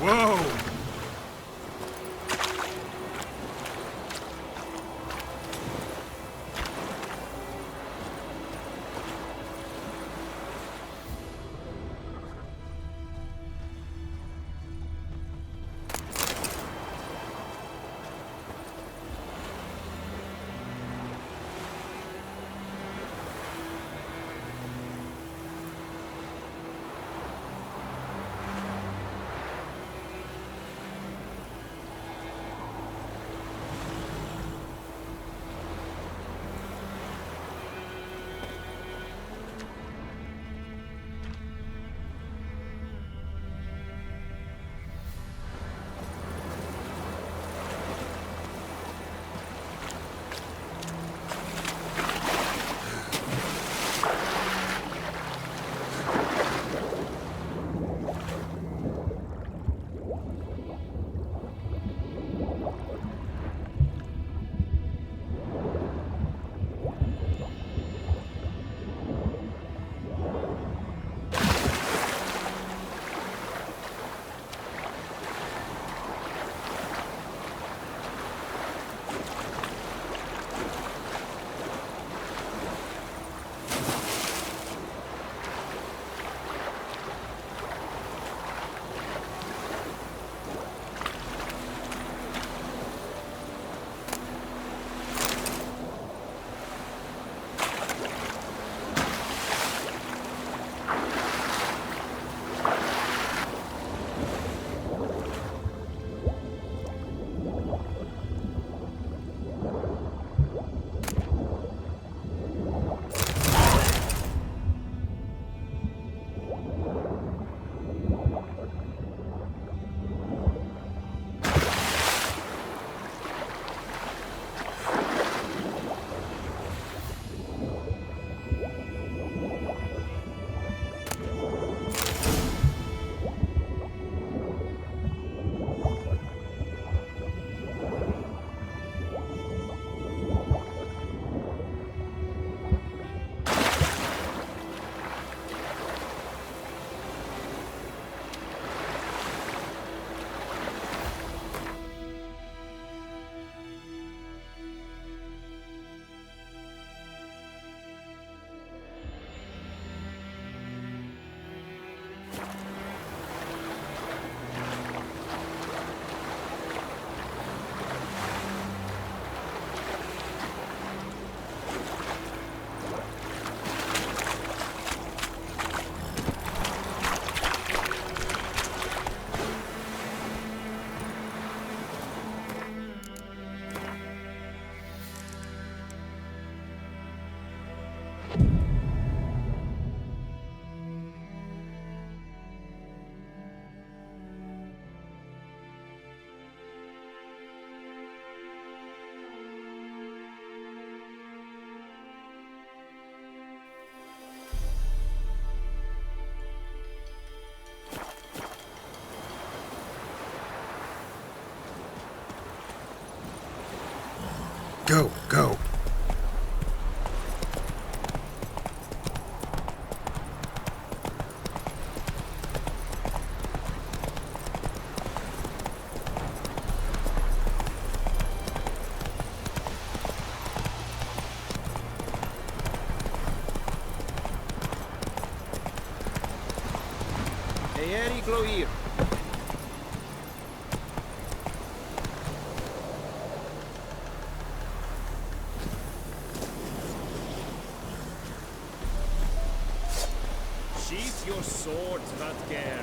[SPEAKER 5] Whoa! Go, go.
[SPEAKER 1] Here.
[SPEAKER 22] Sheath your swords, Radger.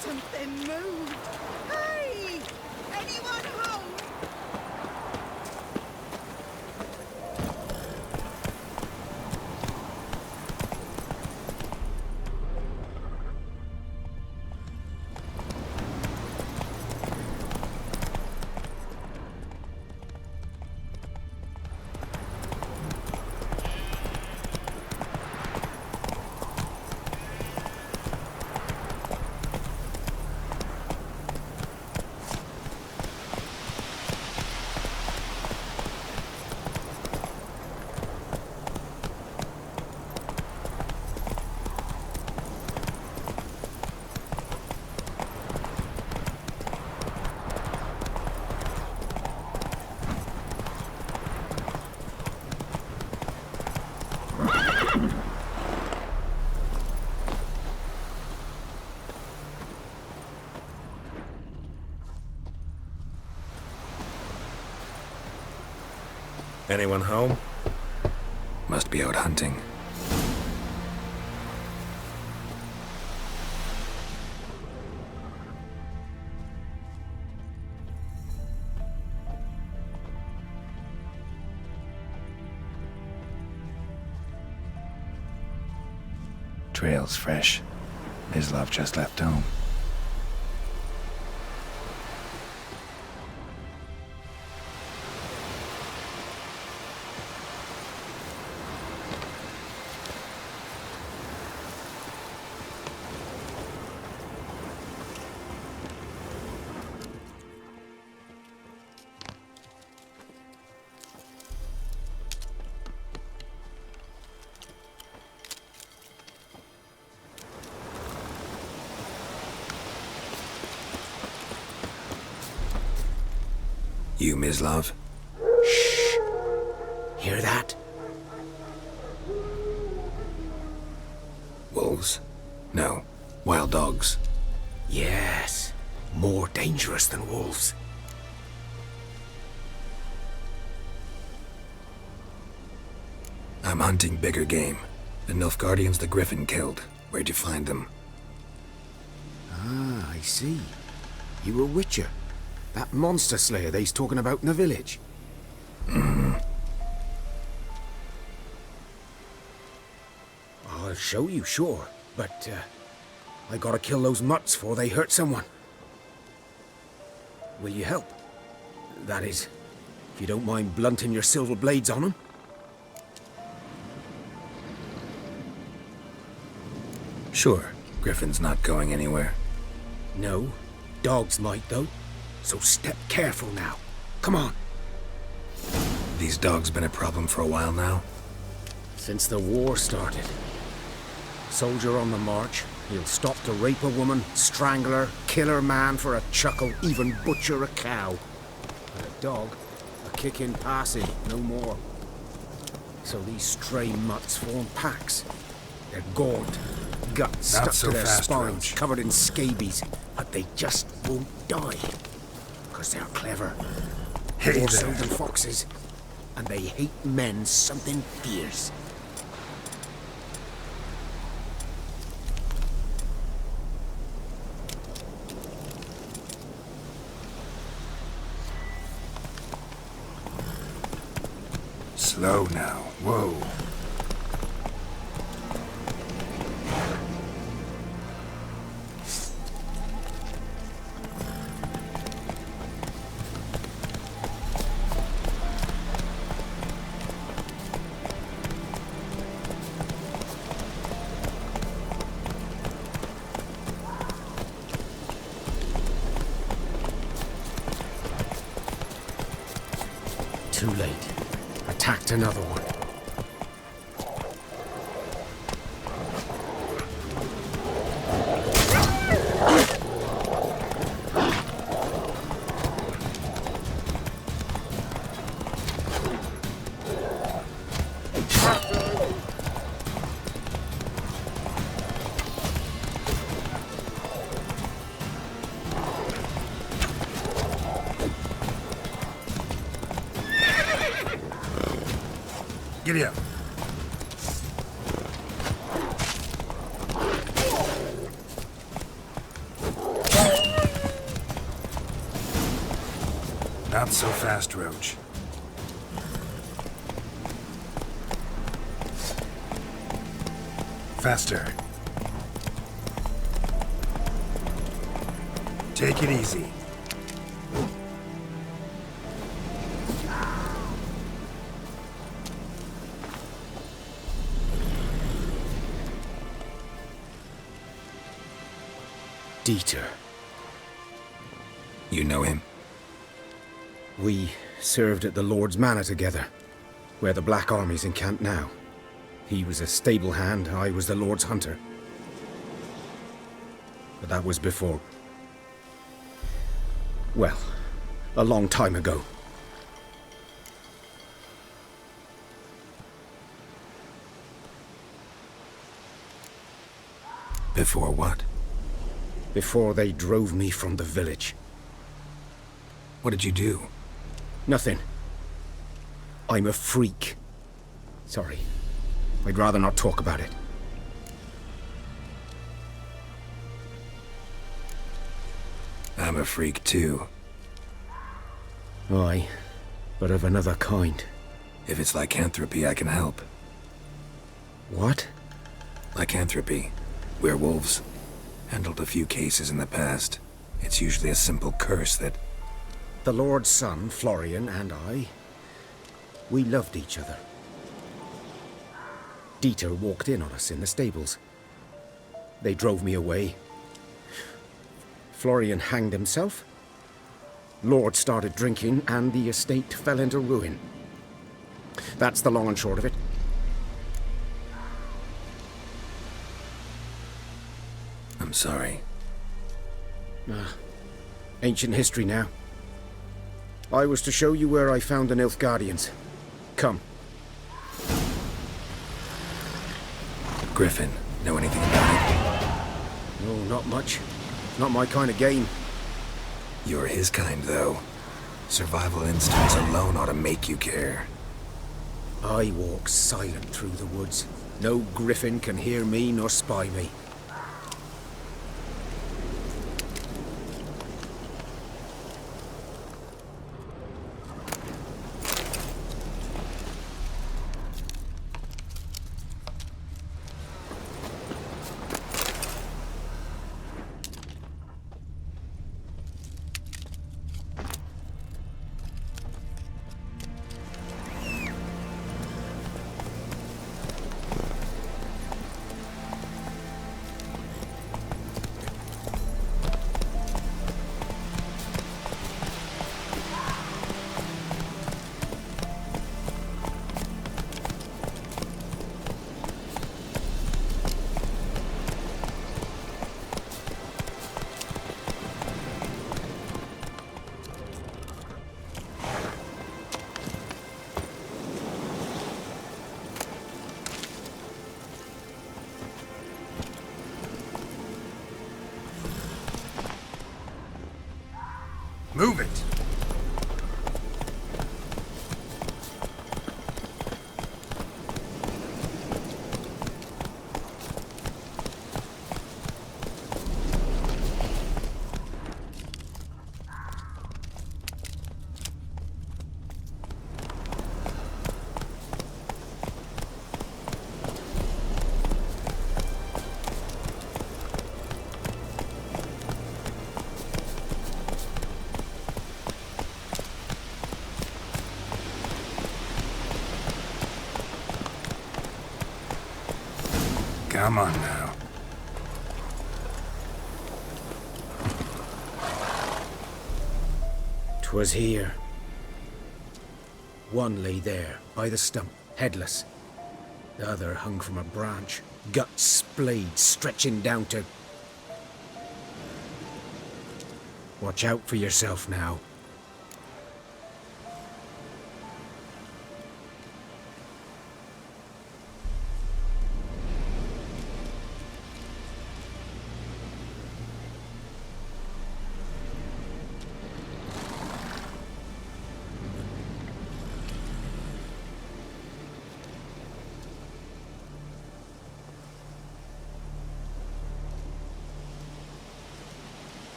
[SPEAKER 20] Some something moved. Hey! Anyone home?
[SPEAKER 5] Anyone home? Must be out hunting. Trail's fresh. Mislav just left home. You, Mislav?
[SPEAKER 10] Shh! Hear that?
[SPEAKER 5] Wolves? No. Wild dogs.
[SPEAKER 10] Yes. More dangerous than wolves.
[SPEAKER 5] I'm hunting bigger game. The Nilfgaardians the Griffin killed. Where'd you find them?
[SPEAKER 6] Ah, I see. You were a witcher. That monster slayer they's talking about in the village. I'll show you, sure. But, I gotta kill those mutts before they hurt someone. Will you help? That is, if you don't mind blunting your silver blades on them.
[SPEAKER 5] Sure. Griffin's not going anywhere.
[SPEAKER 6] No. Dogs might, though. So step careful now. Come on.
[SPEAKER 5] These dogs been a problem for a while now?
[SPEAKER 6] Since the war started. Soldier on the march, he'll stop to rape a woman, strangle her, kill her man for a chuckle, even butcher a cow. But a dog, a kick in passing, no more. So these stray mutts form packs. They're gaunt, guts stuck to their spines, covered in scabies, but they just won't die. Because they're clever. More so than foxes. And they hate men something fierce.
[SPEAKER 5] Slow now. Whoa.
[SPEAKER 6] Too late. Attacked another one.
[SPEAKER 5] Giddy up. Not so fast, Roach. Faster. Take it easy.
[SPEAKER 6] Dieter.
[SPEAKER 5] You know him?
[SPEAKER 6] We served at the Lord's Manor together, where the Black Army's encamped now. He was a stable hand, I was the Lord's hunter. But that was before... well, a long time ago.
[SPEAKER 5] Before what?
[SPEAKER 6] Before they drove me from the village.
[SPEAKER 5] What did you do?
[SPEAKER 6] Nothing. I'm a freak. Sorry. I'd rather not talk about it.
[SPEAKER 5] I'm a freak too.
[SPEAKER 6] Aye, but of another kind.
[SPEAKER 5] If it's lycanthropy, I can help.
[SPEAKER 6] What?
[SPEAKER 5] Lycanthropy. Werewolves. Handled a few cases in the past. It's usually a simple curse that...
[SPEAKER 6] The Lord's son, Florian, and I, we loved each other. Dieter walked in on us in the stables. They drove me away. Florian hanged himself. Lord started drinking, and the estate fell into ruin. That's the long and short of it.
[SPEAKER 5] I'm sorry.
[SPEAKER 6] Ancient history now. I was to show you where I found the Nilfgaardians. Come.
[SPEAKER 5] Griffin, know anything about it?
[SPEAKER 6] No, not much. Not my kind of game.
[SPEAKER 5] You're his kind, though. Survival instincts alone ought to make you care.
[SPEAKER 6] I walk silent through the woods. No griffin can hear me nor spy me.
[SPEAKER 5] Move it! Come on now.
[SPEAKER 6] 'Twas here. One lay there, by the stump, headless. The other hung from a branch, guts splayed, stretching down to... Watch out for yourself now.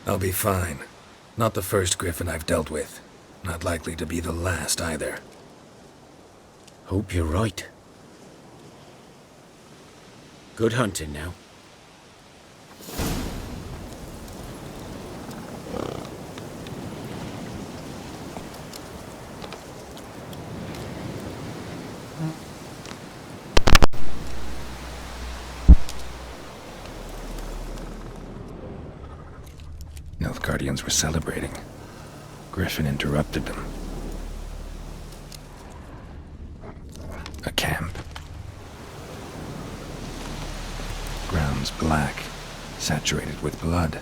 [SPEAKER 5] I'll be fine. Not the first griffin I've dealt with. Not likely to be the last either.
[SPEAKER 10] Hope you're right. Good hunting now.
[SPEAKER 5] Guardians were celebrating. Griffin interrupted them. A camp. Grounds black, saturated with blood.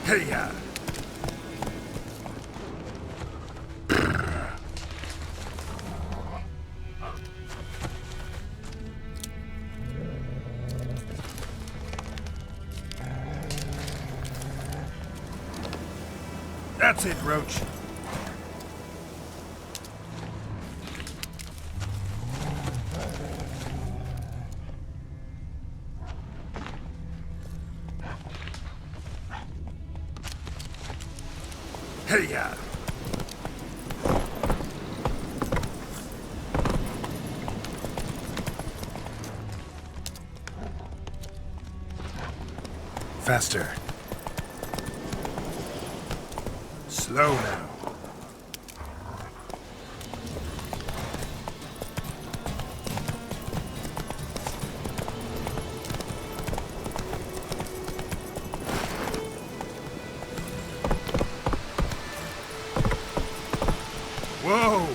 [SPEAKER 15] Hey-ya! That's it, Roach. Hey-ya! Faster. Slow now. Whoa!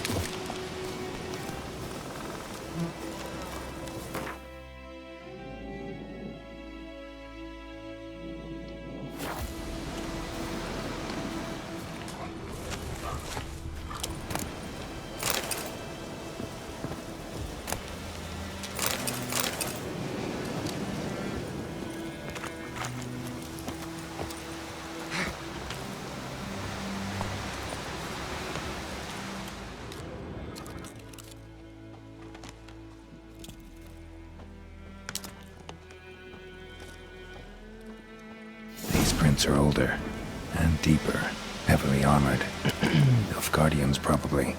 [SPEAKER 5] Are older and deeper, heavily armored. Elf Guardians, probably.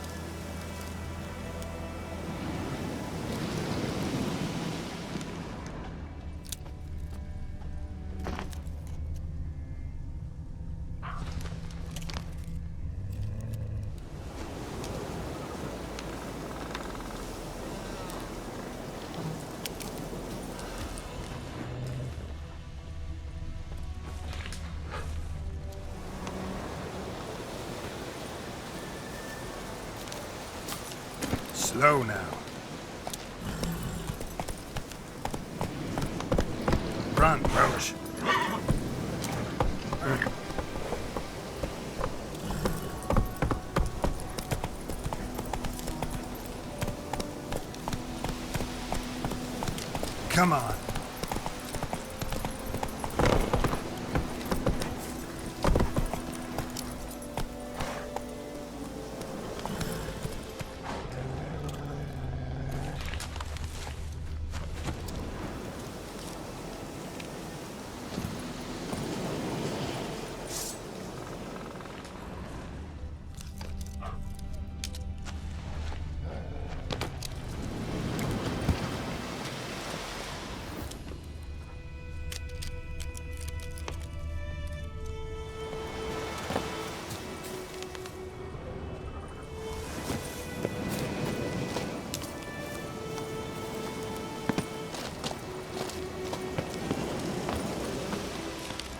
[SPEAKER 15] Slow now. Run, Roach. Come on.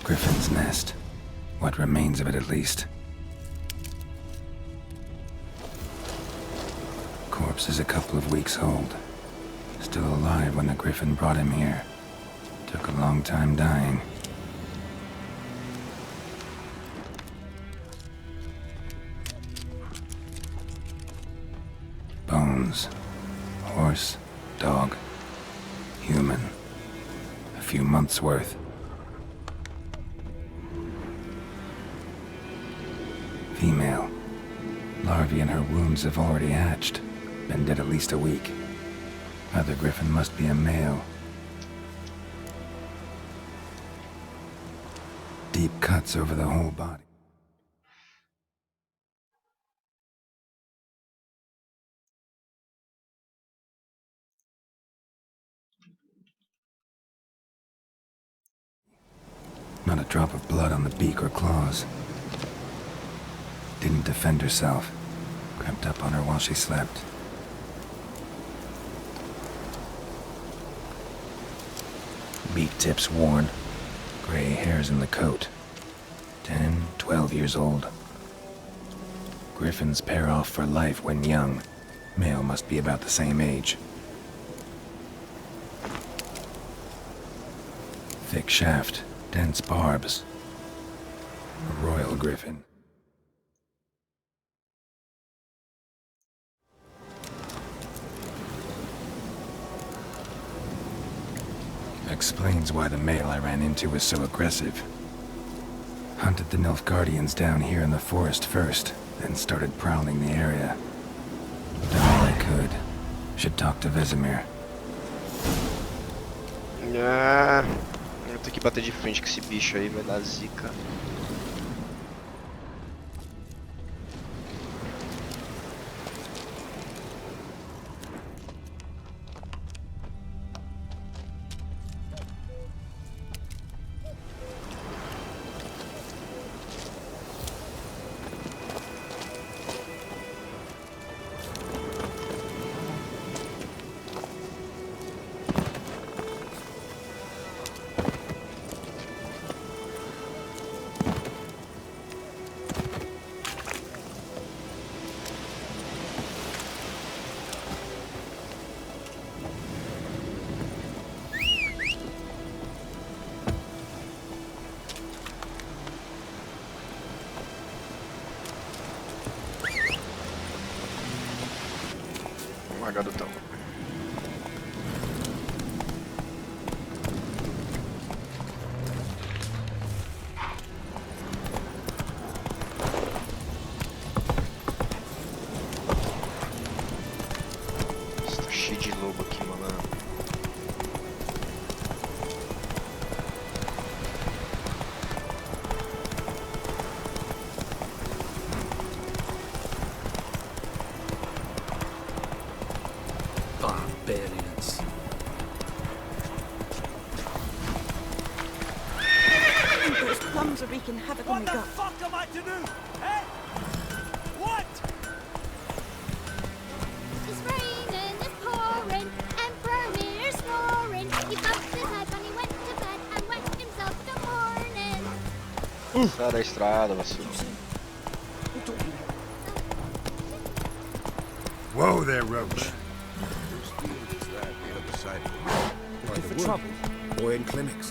[SPEAKER 5] Griffin's nest. What remains of it, at least. Corpse is a couple of weeks old. Still alive when the Griffin brought him here. Took a long time dying. bones. Horse, dog, human. A few months' worth. Female. Larvae in her wounds have already hatched. Been dead at least a week. Other griffin must be a male. Deep cuts over the whole body. Not a drop of blood on the beak or claws. Didn't defend herself. Crept up on her while she slept. Beak tips worn. Gray hairs in the coat. 10, 12 years old. Griffins pair off for life when young. Male must be about the same age. Thick shaft, dense barbs. A royal griffin. Explains why the male I ran into was so aggressive. Hunted the Nilfgaardians down here in the forest first, then started prowling the area. Done all I could. Should talk to Vesemir.
[SPEAKER 3] Ah, eu tenho que bater de frente com esse bicho aí, vai dar zica. Garotão. Está cheio de lobo aqui, mano.
[SPEAKER 19] Barbarians.
[SPEAKER 20] Those plums are wreaking havoc on my gut.
[SPEAKER 17] What the fuck am I to do? Eh? What?
[SPEAKER 13] It's raining, it's pouring, Emperor Lear's snoring. He bumped his head when he went to bed and wet himself the morning.
[SPEAKER 3] Sai da estrada, vacilo.
[SPEAKER 8] Whoa there, Roach.
[SPEAKER 6] For trouble. Boy in clinics.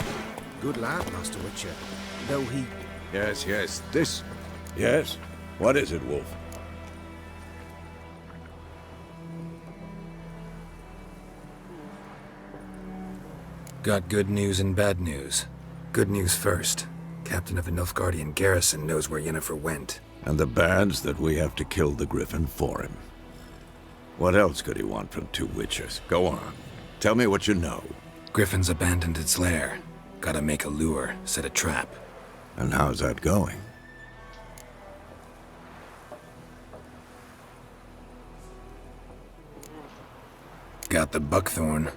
[SPEAKER 6] Good lad, Master Witcher. Though he...
[SPEAKER 8] Yes, yes, this... Yes? What is it, Wolf?
[SPEAKER 5] Got good news and bad news. Good news first. Captain of the Nilfgaardian garrison knows where Yennefer went.
[SPEAKER 8] And the bad's that we have to kill the Griffin for him. What else could he want from two witches? Go on. Tell me what you know.
[SPEAKER 5] Griffin's abandoned its lair. Gotta make a lure, set a trap.
[SPEAKER 8] And how's that going?
[SPEAKER 5] Got the buckthorn.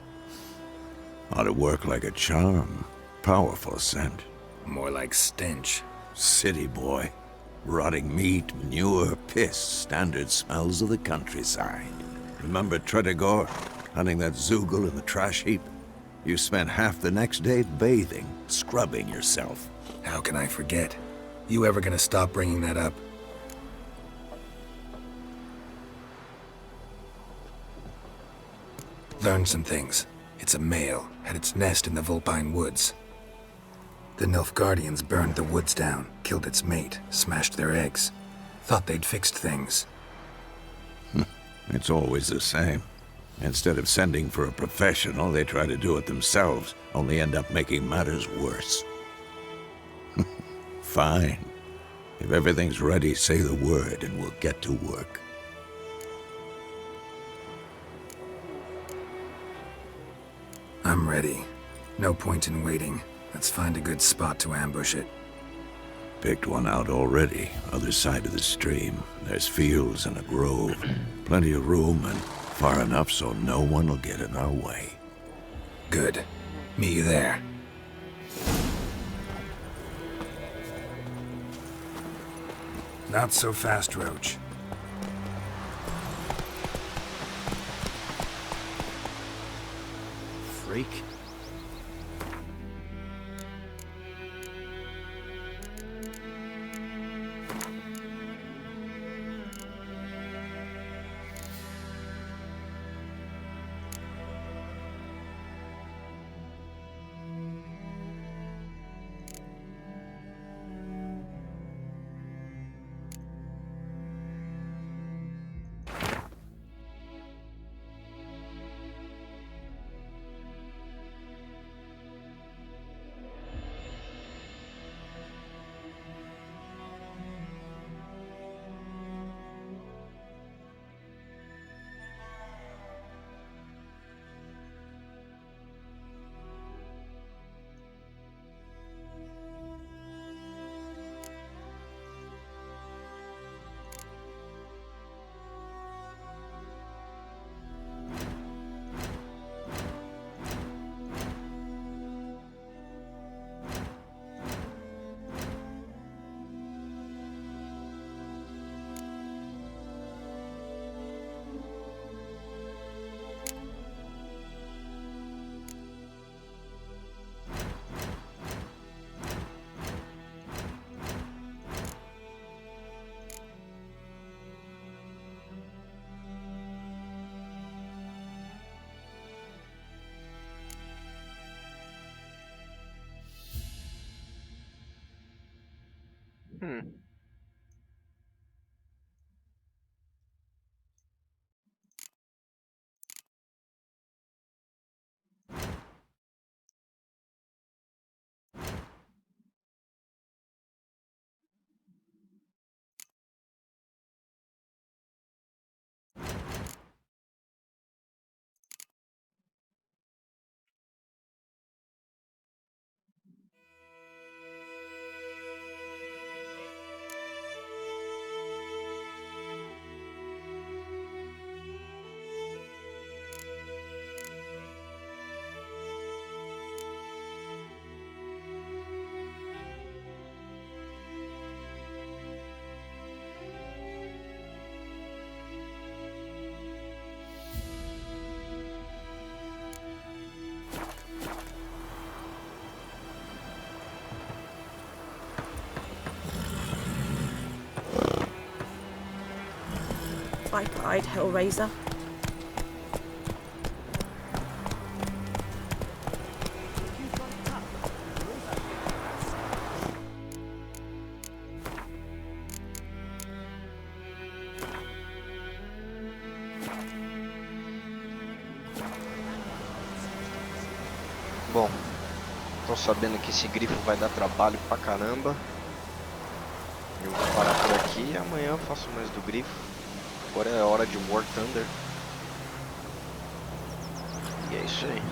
[SPEAKER 8] Ought to work like a charm. Powerful scent.
[SPEAKER 5] More like stench.
[SPEAKER 8] City boy. Rotting meat, manure, piss. Standard smells of the countryside. Remember Tredegor? Hunting that Zoogle in the trash heap? You spent half the next day bathing, scrubbing yourself.
[SPEAKER 5] How can I forget? You ever gonna stop bringing that up? Learned some things. It's a male, had its nest in the Vulpine Woods. The Nilfgaardians burned the woods down, killed its mate, smashed their eggs. Thought they'd fixed things.
[SPEAKER 8] It's always the same. Instead of sending for a professional, they try to do it themselves, only end up making matters worse. Fine. If everything's ready, say the word and we'll get to work.
[SPEAKER 5] I'm ready. No point in waiting. Let's find a good spot to ambush it.
[SPEAKER 8] Picked one out already, other side of the stream. There's fields and a grove. Plenty of room and far enough so no one will get in our way.
[SPEAKER 5] Good. Meet you there. Not so fast, Roach.
[SPEAKER 6] Freak.
[SPEAKER 20] Bright-eyed Hellraiser.
[SPEAKER 3] Bom, tô sabendo que esse grifo vai dar trabalho pra caramba. Eu vou parar por aqui e amanhã eu faço mais do grifo. Agora é hora de War Thunder. E é isso aí.